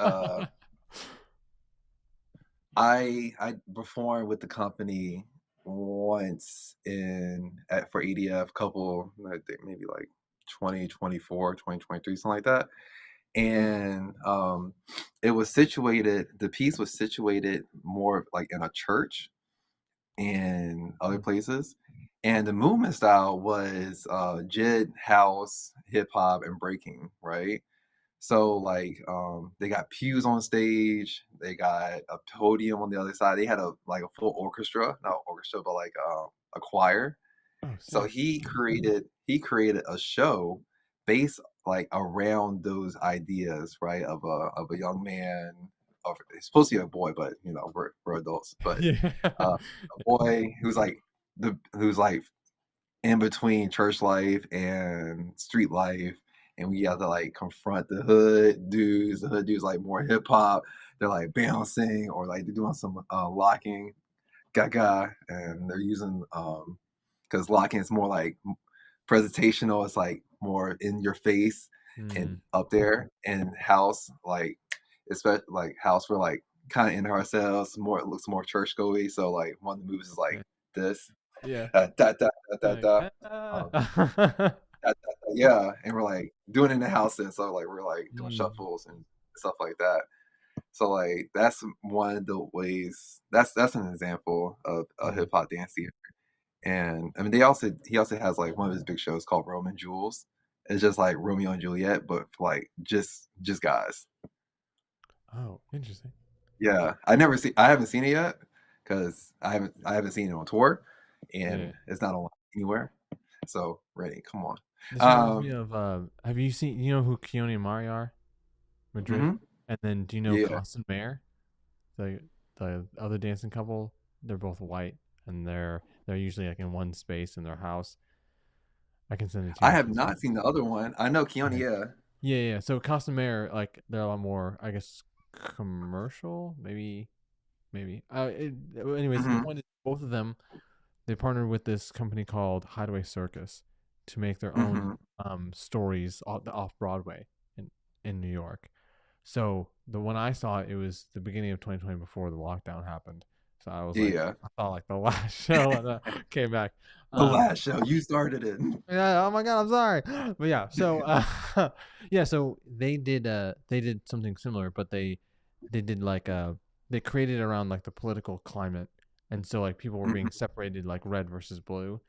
I performed with the company once for EDF couple I think maybe like 2024, 2023, something like that. And it was situated the piece was situated more like in a church and other Mm, places, and the movement style was jid house hip hop and breaking, right? So like they got pews on stage, they got a podium on the other side, they had a like a full orchestra, not orchestra but like a choir. oh, So sick. he created a show based like around those ideas, right? Of a young man, of it's supposed to be a boy, but you know we're adults. But Yeah. a boy who's like in between church life and street life, and we have to like confront the hood dudes. The hood dudes like more hip hop. They're like bouncing or like they're doing some locking, gaga, and they're using because locking is more like presentational. It's like more in your face and Mm. up there, and House, like, especially like House, we're like kind of into ourselves more. It looks more church goey. So like one of the movies is like Yeah. this, Yeah. da da da da Like, da. ah. Um, yeah, and we're like doing it in the house, and so like we're like doing Mm. shuffles and stuff like that. So like that's one of the ways. That's an example of a Mm. hip hop dance theater. And I mean, he also has like one of his big shows called Roman Jules. It's just like Romeo and Juliet, but for, like just guys. Oh, interesting. Yeah, I haven't seen it yet because I haven't seen it on tour, Yeah. and it's not on anywhere. So ready, come on. This reminds me Um, of have you seen, you know who Keone and Mari are? Madrid? mhm, And then do you know yeah, Constant Mayor? The other dancing couple? They're both white and they're usually like in one space in their house. I can send it to I you have after this. not seen the other one. I know Keone, Okay. yeah. Yeah, yeah. So Constant Mayor, like they're a lot more, I guess, commercial, maybe. Anyways, the Mhm, point is both of them they partnered with this company called Hideaway Circus to make their own mhm, stories off Broadway in New York. So the when I saw it, it was the beginning of 2020 before the lockdown happened. So I was like, yeah. I saw like the last show and came back. The Um, last show you started it. yeah, oh my god, I'm sorry. But yeah, so yeah, so they did something similar, but they did like they created around like the political climate. And so like people were being Mhm, separated like red versus blue.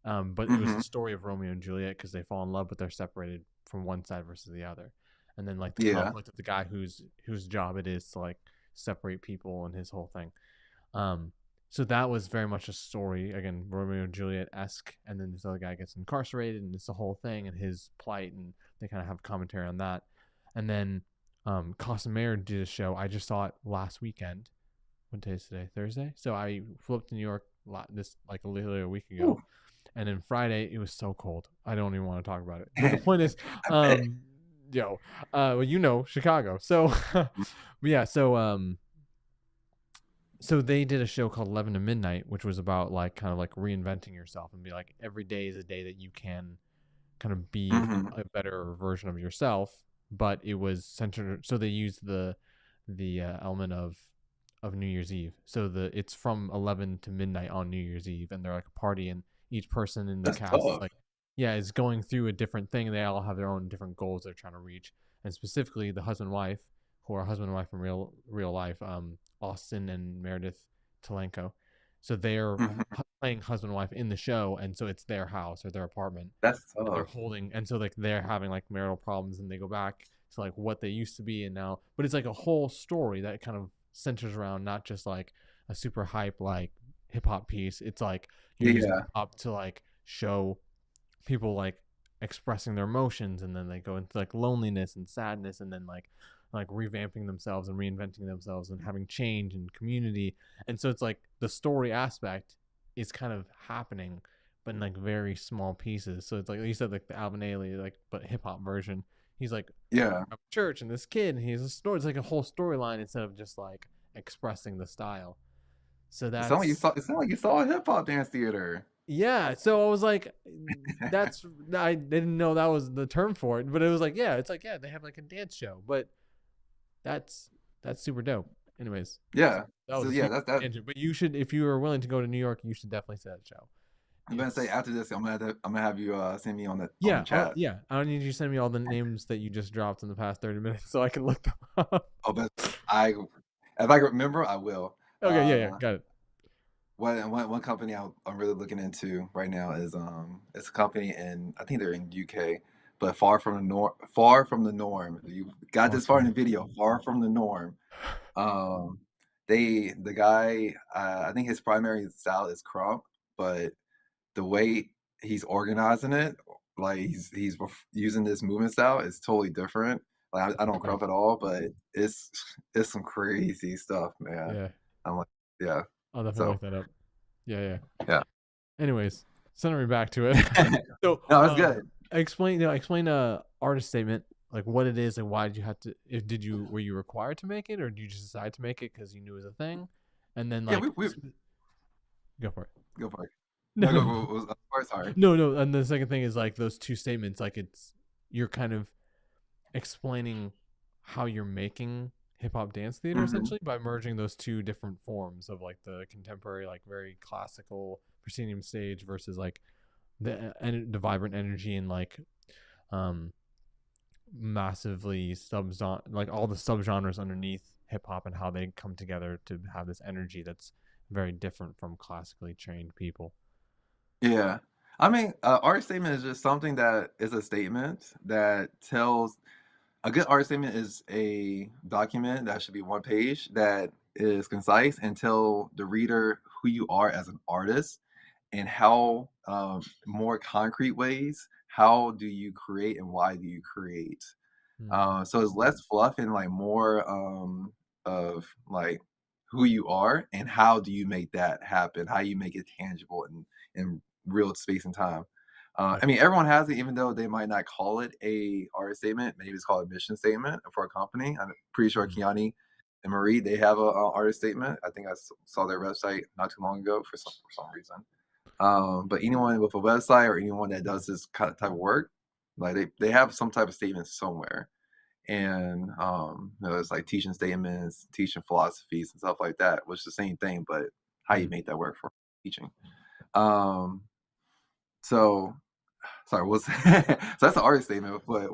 But it was the mhm, story of Romeo and Juliet because they fall in love but they're separated from one side versus the other. And then like the yeah. conflict of the guy whose job it is to like separate people and his whole thing. Um, so that was very much a story again, Romeo and Juliet esque, and then this other guy gets incarcerated, and it's the whole thing and his plight, and they kind of have commentary on that. And then Costumere did a show. I just saw it last weekend. What day is today? Thursday. So I flew up to New York this like literally a week ago, Ooh, and then Friday it was so cold. I don't even want to talk about it. But the point is, I bet. yo, well, you know, Chicago. So, yeah. So they did a show called 11 to Midnight, which was about like kind of like reinventing yourself and be like every day is a day that you can kind of be Mhm, a better version of yourself. But it was centered, so they used the element of New Year's Eve. So it's from 11 to midnight on New Year's Eve, and they're like a party, and each person in the that's cast is tough. like, yeah, is going through a different thing. And they all have their own different goals they're trying to reach, and specifically the husband and wife, who are husband and wife in real life, Austin and Meredith Talenko. So they're Mhm, playing husband and wife in the show, and so it's their house or their apartment, that's and they're tough. holding, and so like they're having like marital problems, and they go back to like what they used to be and now, but it's like a whole story that kind of centers around not just like a super hype like hip hop piece. It's like you're using Yeah, hip hop to like show people like expressing their emotions, and then they go into like loneliness and sadness, and then like revamping themselves and reinventing themselves and having change and community. And so it's like the story aspect is kind of happening but in like very small pieces. So it's like you said, like the Alvin Ailey, like but hip hop version. He's like yeah. a church and this kid, and he's a story. It's like a whole storyline instead of just like expressing the style. So that's It sound like you saw a hip hop dance theater. yeah. So I was like, that's I didn't know that was the term for it, but it was like yeah, it's like yeah, they have like a dance show, but that's that's super dope. Anyways, Yeah. that So was a yeah, huge that's that. tangent, but you should, if you are willing to go to New York, you should definitely see that show. I'm gonna say It's after this, I'm gonna have you send me on the yeah, chat. yeah. I don't need you to send me all the names that you just dropped in the past 30 minutes so I can look them up. Oh, but I if I can remember, I will. Okay, yeah, yeah, Uh, got it. one company I'm really looking into right now is it's a company in I think they're in UK, but far from the norm. You got Far this far from in the the video, far from the norm. Um, the guy I think his primary style is crump, but the way he's organizing it, like using this movement style is totally different. Like I don't yeah, crump at all, but it's some crazy stuff, man. yeah. I'm like, yeah. I'll definitely So look that up. Yeah, yeah. yeah. Anyways, sending me back to it. So, No, it's good. explain a artist statement, like what it is and why did you have to? If did you were you required to make it, or did you just decide to make it because you knew it was a thing? And then Yeah, like, we go for it. go for it. No, No, sorry. no, no. And the second thing is like those two statements. Like it's you're kind of explaining how you're making hip hop dance theater Hmm. essentially by merging those two different forms of like the contemporary, like very classical proscenium stage versus like the vibrant energy and like um massively sub like all the subgenres underneath hip hop and how they come together to have this energy that's very different from classically trained people. Yeah. I mean, art statement is just something that is a statement that tells a good art statement is a document that should be one page that is concise and tell the reader who you are as an artist and how more concrete ways how do you create and why do you create. Mm, So it's less fluff and like more of like who you are and how do you make that happen? How you make it tangible in real space and time. I mean, definitely. everyone has it, even though they might not call it a art statement. Maybe it's called a mission statement for a company. I'm pretty sure Mm, Kiani and Marie they have a artist statement. I think saw their website not too long ago for some reason. But anyone with a website or anyone that does this kind of type of work, like they have some type of statement somewhere and it's like teaching statements, teaching philosophies and stuff like that, which is the same thing, but how you mm. make that work for teaching. Um, so sorry, what's so that's an art statement, but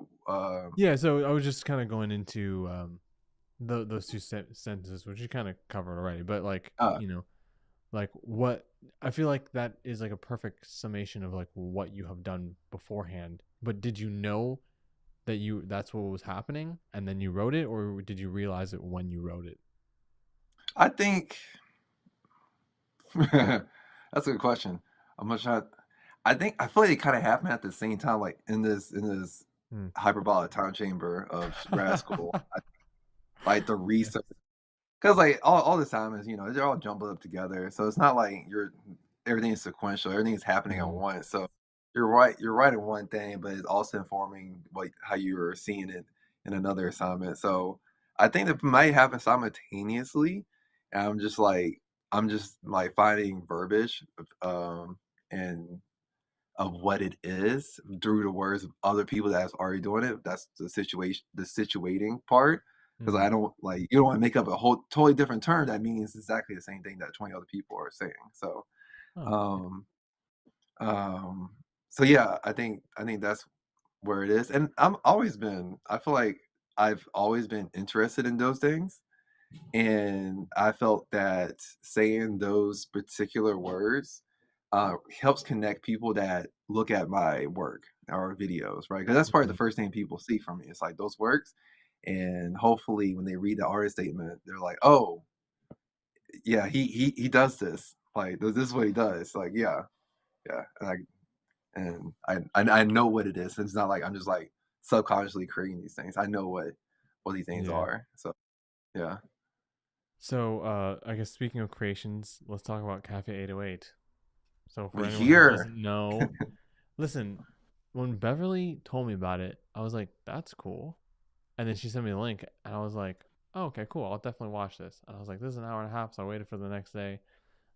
Yeah, so I was just kind of going into those two sentences, which you kind of covered already, but like uh, like what I feel like that is like a perfect summation of like what you have done beforehand. But did you know that you that's what was happening and then you wrote it, or did you realize it when you wrote it? I think that's a good question. I'm not sure. I feel like it kind of happened at the same time, like in this Hmm. hyperbolic time chamber of grad school. Like the research. 'Cause, like, all the time is, they're all jumbled up together, so it's not like everything is sequential, everything is happening at Mm, once, so you're right in one thing, but it's also informing, like, how you're seeing it in another assignment, so I think that might happen simultaneously, and I'm just, like, finding verbiage, and of what it is through the words of other people that's already doing it. That's the situating part. Because mm. I don't like you don't want to make up a whole totally different term that means exactly the same thing that 20 other people are saying. So Oh, okay. um um so yeah, I think that's where it is. And I feel like I've always been interested in those things. And I felt that saying those particular words helps connect people that look at my work or videos, right? Because that's probably the Mhm. first thing people see from me. It's like those works, and hopefully, when they read the artist statement, they're like, "Oh, yeah, he does this. Like this is what he does." Like, yeah, yeah, and I know what it is. It's not like I'm just like subconsciously creating these things. I know what these things Yeah. are. So yeah, So, I guess speaking of creations, let's talk about Cafe 808. So, for we anyone who here. doesn't know, listen, when Beverly told me about it, I was like, that's cool. And then she sent me the link, and I was like, oh, okay, cool. I'll definitely watch this. And I was like, this is an hour and a half. So I waited for the next day,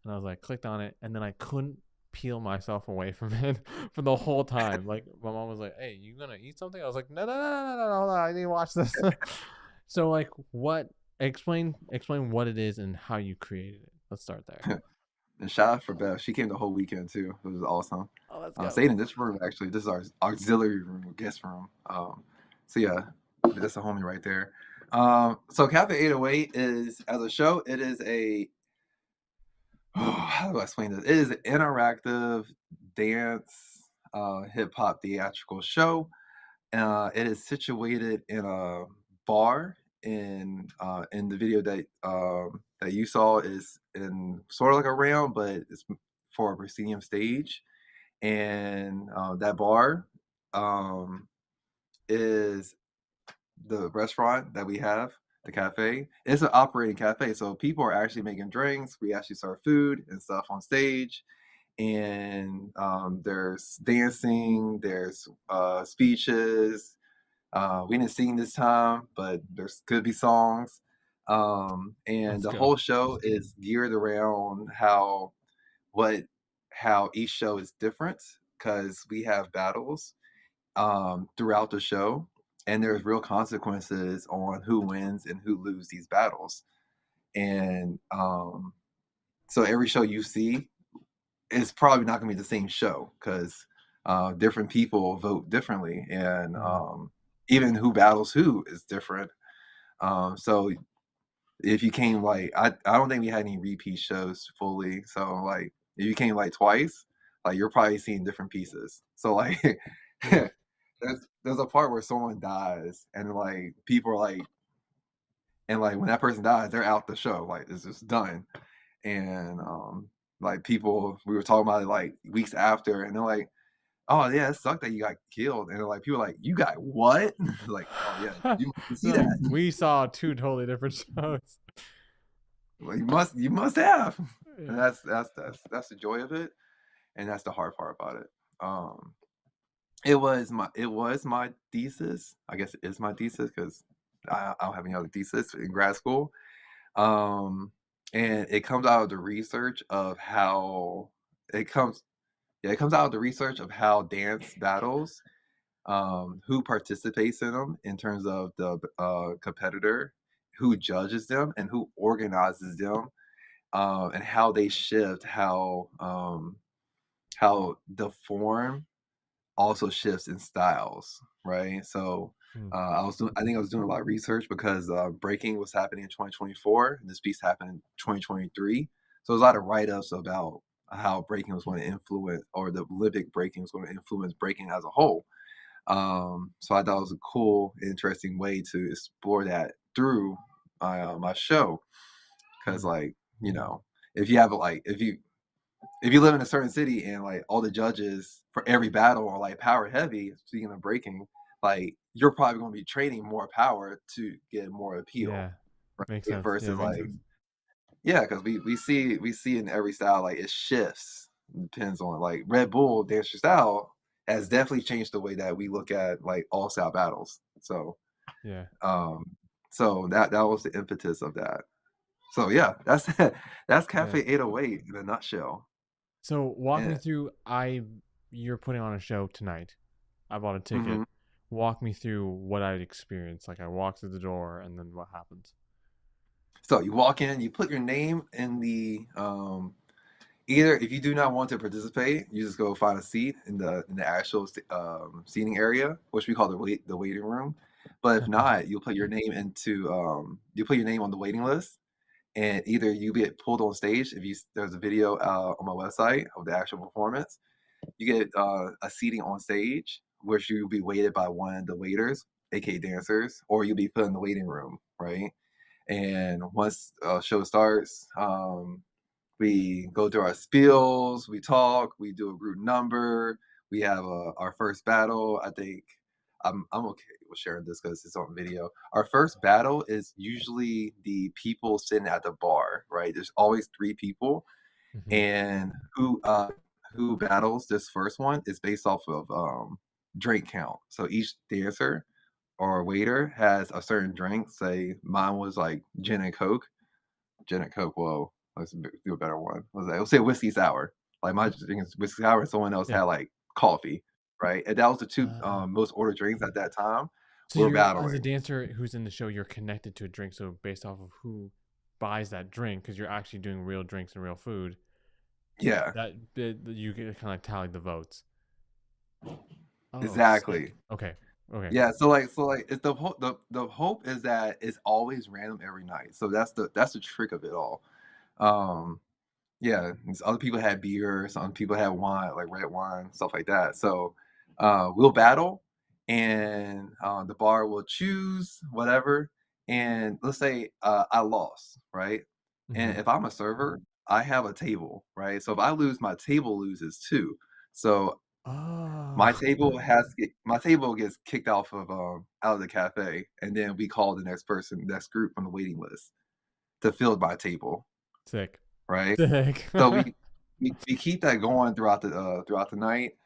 and I was like, clicked on it, and then I couldn't peel myself away from it for the whole time. Like, my mom was like, hey, you gonna eat something? I was like, no, no, no, no, no, no, no, I need to watch this. So, like, explain what it is and how you created it. Let's start there. And shout out for Beth. She came the whole weekend too. It was awesome. Oh, let's go. Stayed in this room actually. This is our auxiliary room, guest room. So yeah, that's a homie right there. So Cafe 808 is as a show. It is a how do I explain this? It is an interactive dance, hip hop theatrical show. It is situated in a bar. In the video that you saw is in sort of like a round, but it's for a proscenium stage. And that bar um, is the restaurant that we have, the cafe. It's an operating cafe, so people are actually making drinks. We actually serve food and stuff on stage, and there's dancing, there's speeches. We didn't sing this time, but there's could be songs. And Let's the go. whole show is geared around how what how each show is different because we have battles throughout the show, and there's real consequences on who wins and who lose these battles. And so every show you see is probably not going to be the same show because different people vote differently, and Mm. even who battles who is different. So if you came I don't think we had any repeat shows fully. So like if you came like twice, like you're probably seeing different pieces. So like Yeah. there's a part where someone dies and like people are like and like when that person dies, they're out the show. Like it's just done. And like people we were talking about it like weeks after and they're like, oh yeah, it sucked that you got killed. And they're like people are like, you got what? Like, oh yeah, you see Like that. we saw two totally different shows. Well, you must have. And Yeah. that's the joy of it, and that's the hard part about it. Um, it was my thesis. I guess it is my thesis because I don't have any other thesis in grad school. Um, and it comes out of the research of how it comes. Yeah, it comes out of the research of how dance battles, who participates in them in terms of the competitor, who judges them, and who organizes them, and how they shift how the form also shifts in styles, right? So Mm. I think I was doing a lot of research because breaking was happening in 2024 and this piece happened in 2023. So there's a lot of write-ups about how breaking was going to influence or the Olympic breaking was going to influence breaking as a whole. So I thought it was a cool, interesting way to explore that through my show because Mm. like if you have like if you live in a certain city and like all the judges for every battle are like power heavy, speaking of breaking, like you're probably going to be training more power to get more appeal, Yeah. Makes right? sense. Yeah, Versus makes like sense. yeah, because we see in every style like it shifts. Depends on like Red Bull dance style has definitely changed the way that we look at like all style battles. Yeah. Um, so that was the impetus of that. So yeah, that's that's Yeah. Cafe 808 in a nutshell. So walk me And through you're putting on a show tonight. I bought a ticket. mhm. Walk me through what I'd experience. Like I walk through the door and then what happens. So you walk in, you put your name in the either if you do not want to participate, you just go find a seat in the actual seating area, which we call the waiting room. But if not, you'll put your name into you put your name on the waiting list, and either you get pulled on stage if you there's a video on my website of the actual performance. You get a seating on stage, which you'll be waited by one of the waiters, aka dancers, or you'll be put in the waiting room, right? And once show starts, we go through our spiels, we talk, we do a group number, we have our first battle. I think I'm okay with sharing this because it's on video. Our first battle is usually the people sitting at the bar, right? There's always three people, Mm-hmm. and who battles this first one is based off of drink count. So each dancer or waiter has a certain drink. Say mine was like gin and coke. Gin and coke. Whoa, do a better one. Let's say whiskey sour. Like my drink is whiskey sour, and someone else Yeah. had like coffee, right? And that was the two Uh, most ordered drinks at that time. so We're you're as a battling. dancer who's in the show, you're connected to a drink. So based off of who buys that drink, because you're actually doing real drinks and real food, Yeah, that bit you get kind of like tally the votes. Oh, exactly. sick. Okay. Okay. Yeah, so like it's the hope is that it's always random every night. So that's the trick of it all. Um Yeah, other people had beer, some people had wine, like red wine, stuff like that. So, we'll battle, and the bar will choose whatever. And let's say I lost, right? Mm-hmm. And if I'm a server, I have a table, right? So if I lose, my table loses too. So Oh. my table gets kicked off of out of the cafe, and then we call the next person, next group from the waiting list to fill my table, Sick. right? Sick. So we keep that going throughout the night.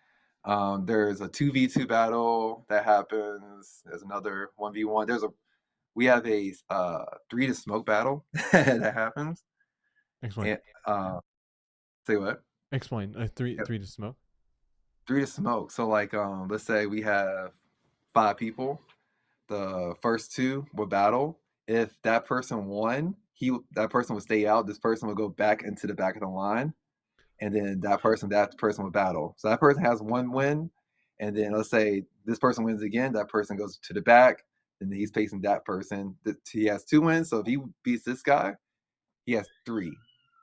There's a 2v2 battle that happens. There's another 1v1. We have a 3 to smoke battle that happens. Explain. And say what? Explain. Three to smoke. Three to smoke. So like let's say we have five people. The first two would battle. If that person won, he that person would stay out. This person would go back into the back of the line, and then that person would battle. So that person has one win, and then let's say this person wins again. That person goes to the back, and he's facing that person. He has two wins. So if he beats this guy, he has three,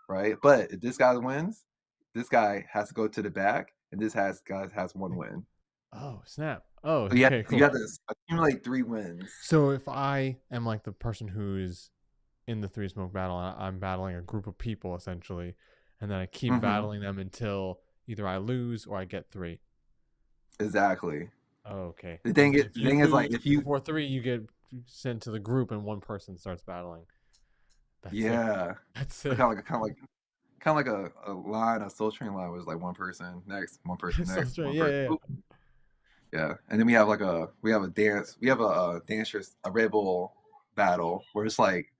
right? But if this guy wins, this guy has to go to the back, and this guy has one win. Oh snap! Oh, So okay, you cool. have to accumulate three wins. So if I am like the person who's in the three smoke battle, and I'm battling a group of people essentially, and then I keep Hmm. battling them until either I lose or I get three. Exactly. Oh, okay. The And thing is, if the you thing is, lose like, if you, before three, you get sent to the group, and one person starts battling. That's sick. yeah, That's so sick. kind of like a line, a soul train line was like one person next, one person So next, strange. one Yeah, person. yeah, Oop. Yeah, and then we have a dancers a Red Bull battle where it's like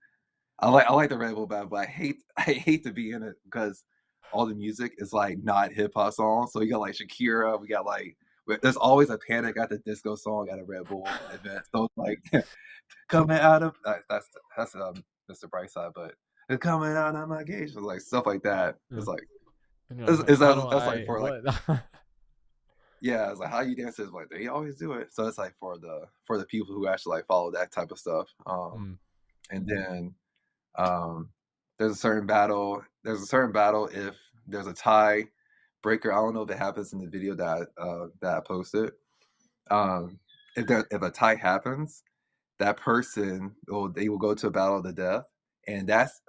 I like the Red Bull battle, but I hate to be in it because all the music is like not hip hop songs. So you got like Shakira, we got like there's always a Panic at the Disco song at a Red Bull event. So it's like coming out of that's Mr. Brightside, but it's coming out of my gauge, so, like stuff like that. yeah. It's like And you're like, it's how do that's like I for like what? yeah, it's like how you dance is like they always do it. So it's like for the people who actually like follow that type of stuff. Mm, And then um, there's a certain battle. There's a certain battle if there's a tie breaker. I don't know if it happens in the video that I posted. Um, if a tie happens, that person they will go to a battle of the death, and that's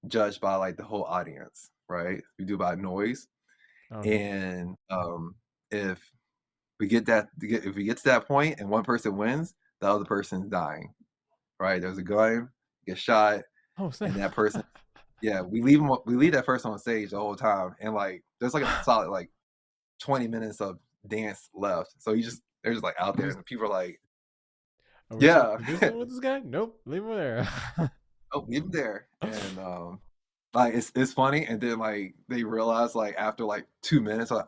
judged by like the whole audience, right? We do by noise, okay. and if if we get to that point and one person wins, the other person's dying, right? There's a gun, get shot, Oh and snap. that person, yeah, we leave that person on stage the whole time, and like there's like a solid like 20 minutes of dance left, so they're just like out there, Just, and people are like, are we supposed yeah, to do something with this guy? Nope. Leave him there. oh, leave him there, and like it's funny, and then like they realize like after like 2 minutes, like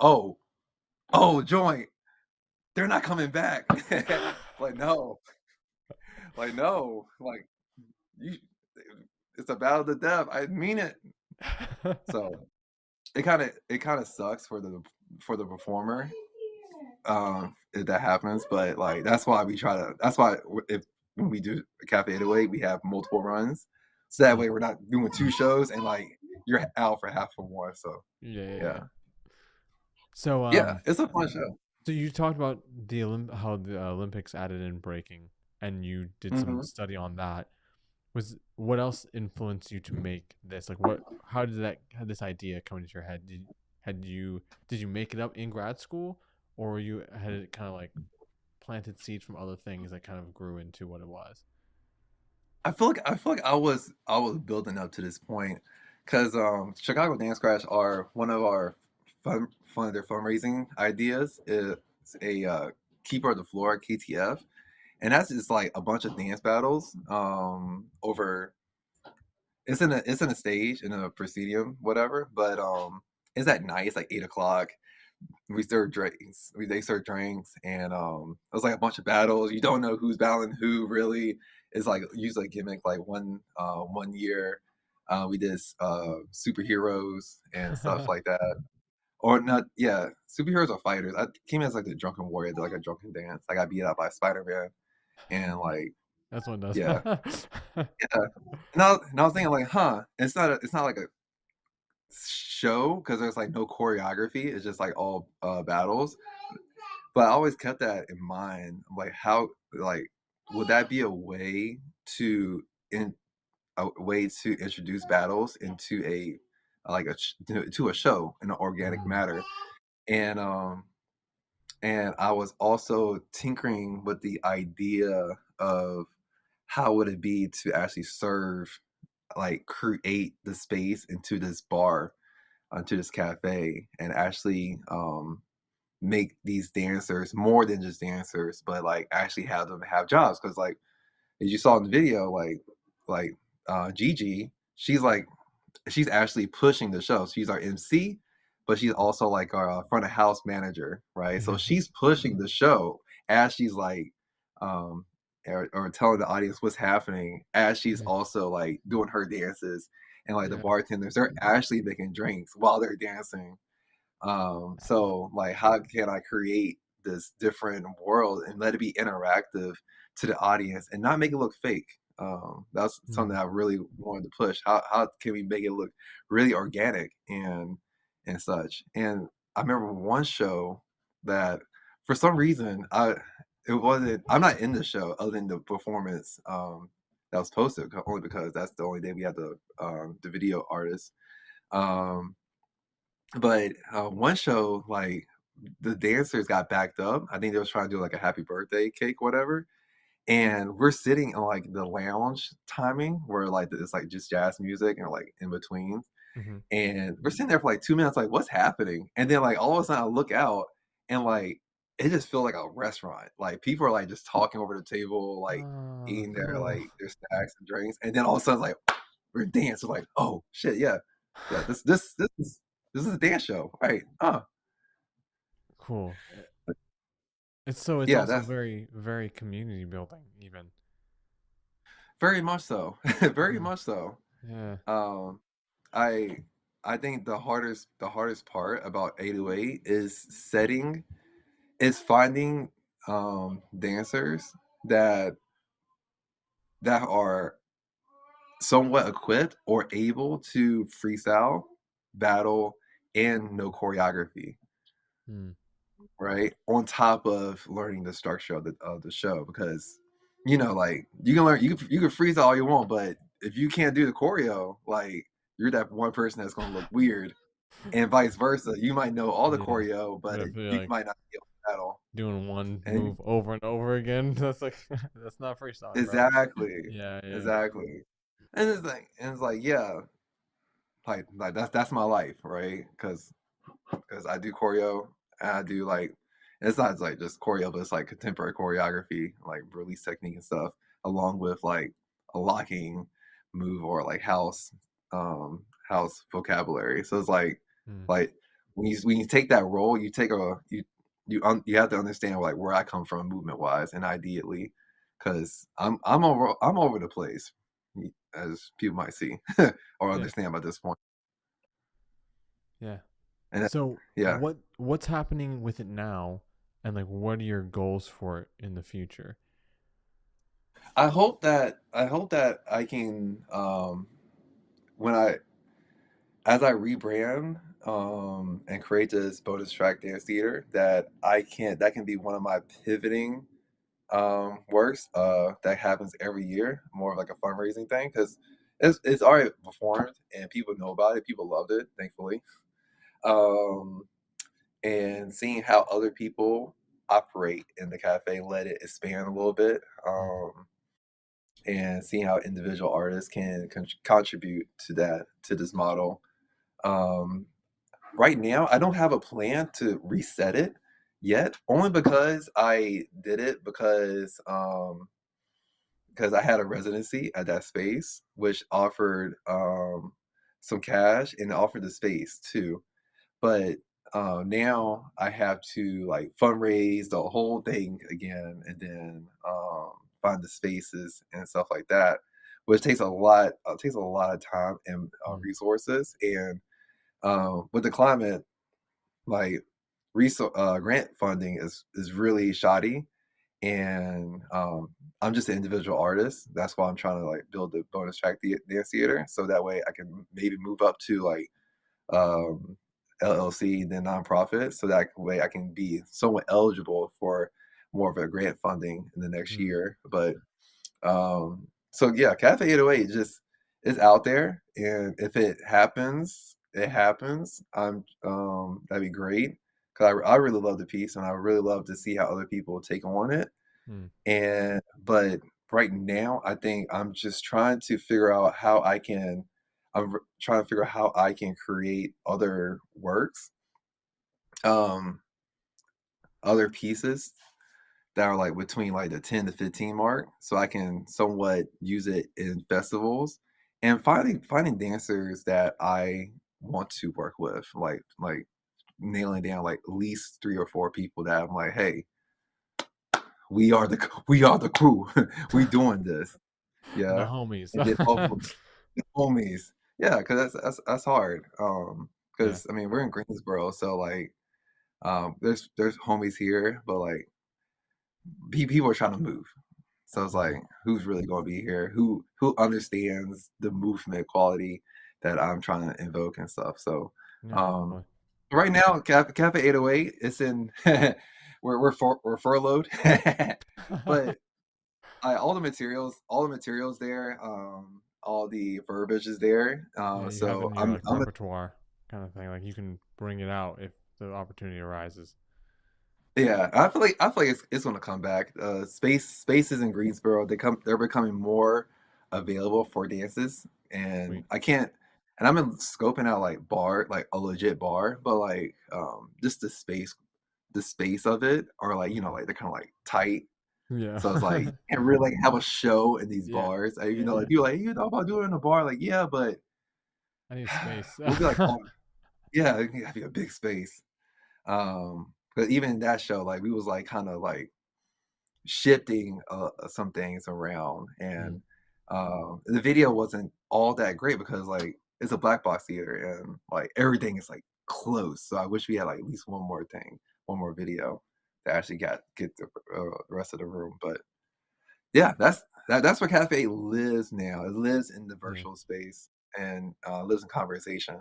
joint, they're not coming back, like no, like you, it's a battle to death. I mean it. So it kind of sucks for the performer if that happens, but like that's why we try to. That's why if when we do a Cafe 808, we have multiple runs, so that Mm, way we're not doing two shows and like you're out for half of one. So yeah, yeah, yeah. yeah, So yeah, it's a fun show. so you talked about how the Olympics added in breaking, and you did some Hmm. study on that. Was what else influenced you to make this? Like, what? How did that? How this idea come into your head? Did you make it up in grad school, or you had it kind of like planted seeds from other things that kind of grew into what it was? I feel like I was building up to this point because Chicago Dance Crash are one of our fun of their fundraising ideas is a keeper of the floor KTF, and that's just like a bunch of dance battles over it's in a stage in a proscenium whatever, but it's at night, it's like 8 o'clock. We serve drinks. They serve drinks, and it was like a bunch of battles. You don't know who's battling who really. It's like usually a gimmick. Like one year, we did superheroes and stuff like that, or not. Yeah, superheroes or fighters. I came as like the drunken warrior, did like a drunken dance. I got beat up by Spider Man, and like That's what it yeah, does. yeah. And I was thinking like, huh, it's not like a show because there's like no choreography. It's just like all battles. But I always kept that in mind, like how like would that be a way to in a way to introduce battles into a like to a show in an organic Mm, manner, and I was also tinkering with the idea of how would it be to actually serve like create the space into this bar, into this cafe, and actually make these dancers more than just dancers, but like actually have them have jobs. Because like as you saw in the video, Gigi, she's actually pushing the show. She's our MC, but she's also like our front of house manager, right? So Yeah. she's pushing the show as she's like, um, or telling the audience what's happening as she's Mhm. also like doing her dances, and like the Yeah. bartenders, they're actually making drinks while they're dancing. So like how can I create this different world and let it be interactive to the audience and not make it look fake? That's something Mm. I really wanted to push. How can we make it look really organic and such? And I remember one show that for some reason I'm not in the show other than the performance that was posted only because that's the only day we had the video artist. Um but, one show, like, the dancers got backed up. I think they was trying to do, like, a happy birthday cake, whatever, and we're sitting in, like, the lounge timing where, like, it's, like, just jazz music and, like, in between, Mhm. and we're sitting there for, like, 2 minutes, like, "What's happening?" And then, like, all of a sudden, I look out, and, like, it just feel like a restaurant. Like, people are, like, just talking over the table, like, Oh, eating no. their snacks and drinks, and then all of a sudden, it's like, we're dancing, like, "Oh, shit, yeah. Yeah, this is a dance show, right, Cool. It's yeah, also that's very, very community building even. very much so, very Yeah. much so. Yeah. Um, I I think the hardest part about 808 is finding, dancers that are somewhat equipped or able to freestyle, battle, and know choreography. Mm. Right? On top of learning the structure of the show because, like, you can learn you can freeze all you want, but if you can't do the choreo, like, you're that one person that's gonna look weird, and vice versa. You might know all the Yeah. choreo, but But if you're, you like, might not be able to battle. doing one And move over and over again, that's like that's not freestyling, bro. exactly, Yeah, yeah. exactly. And it's like, yeah, like that's my life, right? Because I do choreo and I do like it's not like just choreo, but it's like contemporary choreography, like release technique and stuff, along with like a locking move or like house vocabulary. So it's Mm. like when you take that role, you take a you have to understand like where I come from movement wise and ideally, because I'm over the place, as people might see or Yeah. understand by this point. Yeah. And So yeah. what's happening with it now, and like what are your goals for it in the future? I hope that I can when I as I rebrand and create this bonus track dance theater that can be one of my pivoting works that happens every year, more of like a fundraising thing because it's already performed and people know about it, people loved it, thankfully. Um and seeing how other people operate in the cafe let it expand a little bit. Mm. And seeing how individual artists can contribute to this model. Um, right now, I don't have a plan to reset it yet, only because I did it because I had a residency at that space, which offered some cash and offered the space too. But now I have to like fundraise the whole thing again, and then find the spaces and stuff like that, which takes a lot of time and Mm. resources. And with the climate, like grant funding is really shoddy, and I'm just an individual artist. That's why I'm trying to like build the bonus track dance theater, so that way I can maybe move up to like um, LLC than nonprofit, so that way I can be somewhat eligible for more of a grant funding in the next Mm. year. But so yeah, Cafe 808 just is out there, and if it happens, it happens. That'd be great because I really love the piece, and I really love to see how other people take on it. Mm. And but right now, I think I'm just trying to figure out how I can. Trying to figure out how I can create other works, um, other pieces that are like between like the 10 to 15 mark, so I can somewhat use it in festivals and finding dancers that I want to work with, like nailing down like at least 3 or 4 people that I'm like, hey, we are the crew. We doing this. The Yeah. homies. And then hopefully the homies. Yeah, because that's hard. Yeah. Because I mean we're in Greensboro, so like there's homies here, but like people are trying to move. So it's like, Mhm. who's really gonna be here? Who understands the movement quality that I'm trying to invoke and stuff. So Yeah, um definitely. right now, Cafe 808, it's in we're furloughed. But all the materials there, all the verbiage is there. Yeah, you have it So in your I'm like I'm repertoire kind of thing. Like you can bring it out if the opportunity arises. Yeah, I feel like it's gonna come back. Spaces in Greensboro, they're becoming more available for dances, and Sweet. I can't. And I'm in scoping out like bar, like a legit bar, but like just the space of it, or like Mhm. like they're kind of like tight. Yeah. So it's like you can't really like have a show in these Yeah. bars. Yeah, Like yeah. people like you know about doing it in a bar, like yeah, but I need space. we'll be like oh yeah, it can be a big space. But even in that show, like we was like kind of like shifting some things around, Mhm. and the video wasn't all that great because like it's a black box theater and like everything is like close. So I wish we had like at least one more video to actually get the rest of the room. But yeah, that's where Cafe lives now. It lives in the Yeah. virtual space and lives in conversation.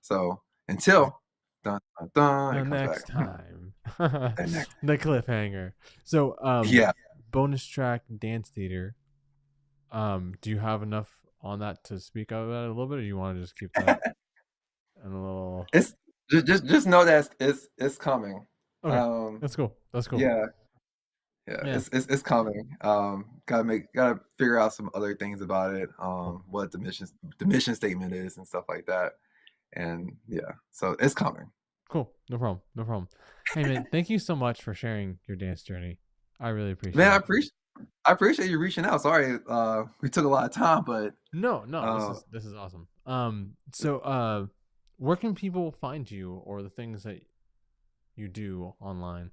So Sweet. until dun, dun, The it comes back. next time. And next, The cliffhanger. So, yeah. bonus track dance theater. Do you have enough on that to speak about it a little bit, or you want to just keep that in a little? It's just know that it's coming. Okay, Um, that's cool. That's cool. yeah, yeah, Yeah, it's coming. Gotta figure out some other things about it. cool. What the mission statement is and stuff like that. And yeah, so it's coming. Cool. No problem. No problem. Hey man, thank you so much for sharing your dance journey. I really Man, appreciate it. I appreciate you reaching out. Sorry, we took a lot of time, but No, no, this uh, is this is awesome. So where can people find you or the things that you do online?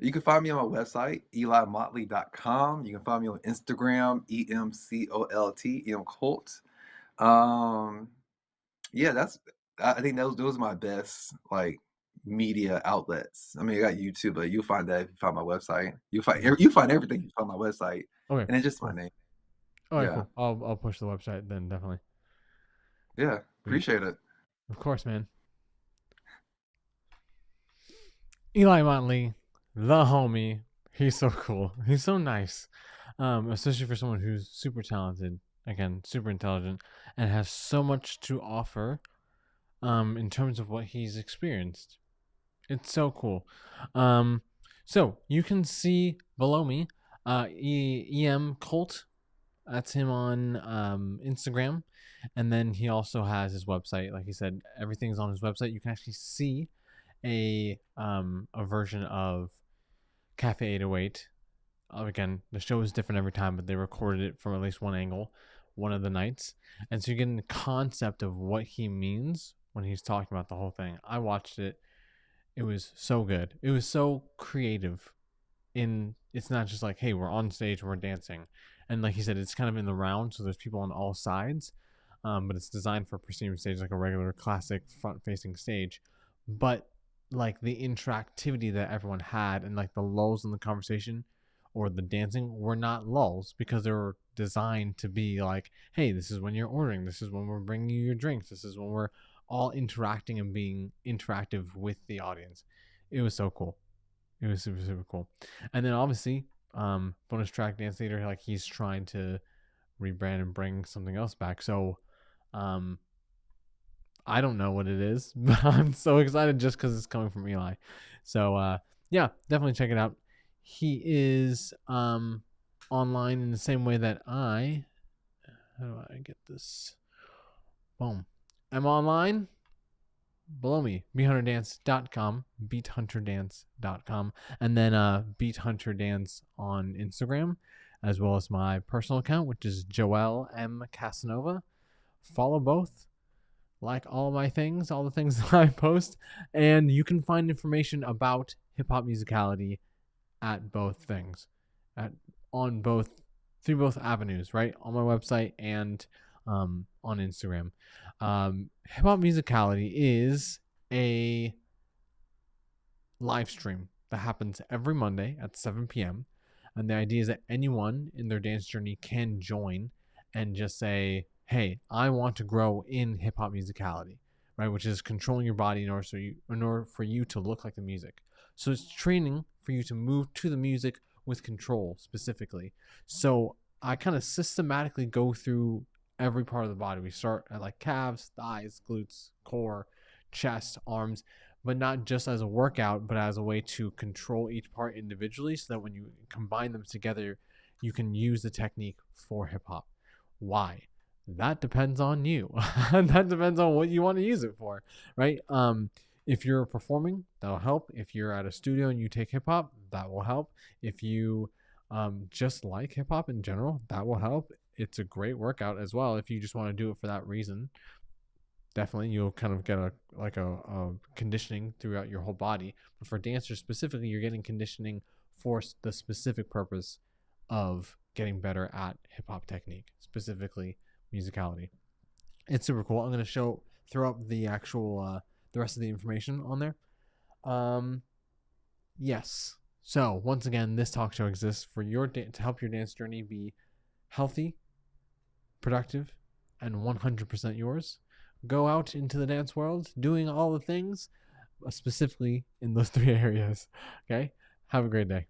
you can find me on my website, elimotley.com. You can find me on Instagram, EMCOLT. Um, Yeah, I think those are my best, like, media outlets. I mean, I got YouTube, but you'll find that if you find my website. Mhm. You find everything if you find my website, Okay, and it's just my cool. name. All right, Yeah. cool. I'll push the website then definitely. Yeah, Sweet. appreciate it. Of course, man. Eli Motley, the homie. He's so cool. He's so nice. Especially for someone who's super talented, again, super intelligent, and has so much to offer in terms of what he's experienced. It's so cool. Um, so you can see below me, EM Colt. That's him on Instagram, and then he also has his website. Like he said, everything's on his website. You can actually see a version of Cafe 808. Again, the show is different every time, but they recorded it from at least one angle, one of the nights, and so you get the concept of what he means when he's talking about the whole thing. I watched it. It was so good. It was so creative. In it's not just like, hey, we're on stage and we're dancing, and like he said, it's kind of in the round, so there's people on all sides, but it's designed for a premium stage, like a regular classic front-facing stage, but like the interactivity that everyone had and like the lulls in the conversation or the dancing were not lulls because they were designed to be like, hey, this is when you're ordering, this is when we're bringing you your drinks, this is when we're all interacting and being interactive with the audience. It was so cool. It was super super cool. And then obviously, bonus track dance theater, like he's trying to rebrand and bring something else back. So, um, I don't know what it is, but I'm so excited just because it's coming from Eli. So, yeah, definitely check it out. He is online in the same way that I. How do I get this? Boom. I'm online below me, beathunterdance.com, beathunterdance.com, and then beathunterdance on Instagram, as well as my personal account, which is Joel M. Casanova. Follow both. like all my things, all the things that I post, and you can find information about hip hop musicality at both things, at on both through both avenues, right? On my website and on Instagram. Hip hop musicality is a live stream that happens every Monday at 7 p.m. And the idea is that anyone in their dance journey can join and just say, hey, I want to grow in hip hop musicality, right? Which is controlling your body in order for you to look like the music. So it's training for you to move to the music with control specifically. So I kind of systematically go through every part of the body. We start at like calves, thighs, glutes, core, chest, arms, but not just as a workout, but as a way to control each part individually so that when you combine them together, you can use the technique for hip hop. Why? That depends on you. That depends on what you want to use it for, right? If you're performing, that'll help. If you're at a studio and you take hip hop, that will help. If you just like hip hop in general, that will help. It's a great workout as well if you just want to do it for that reason. Definitely you'll kind of get a conditioning throughout your whole body, but for dancers specifically, you're getting conditioning for the specific purpose of getting better at hip-hop technique, specifically musicality. It's super cool. I'm going to throw up the actual the rest of the information on there. Yes, so once again, this talk show exists for to help your dance journey be healthy, productive, and 100% yours. Go out into the dance world doing all the things, specifically in those 3 areas. Okay? Have a great day.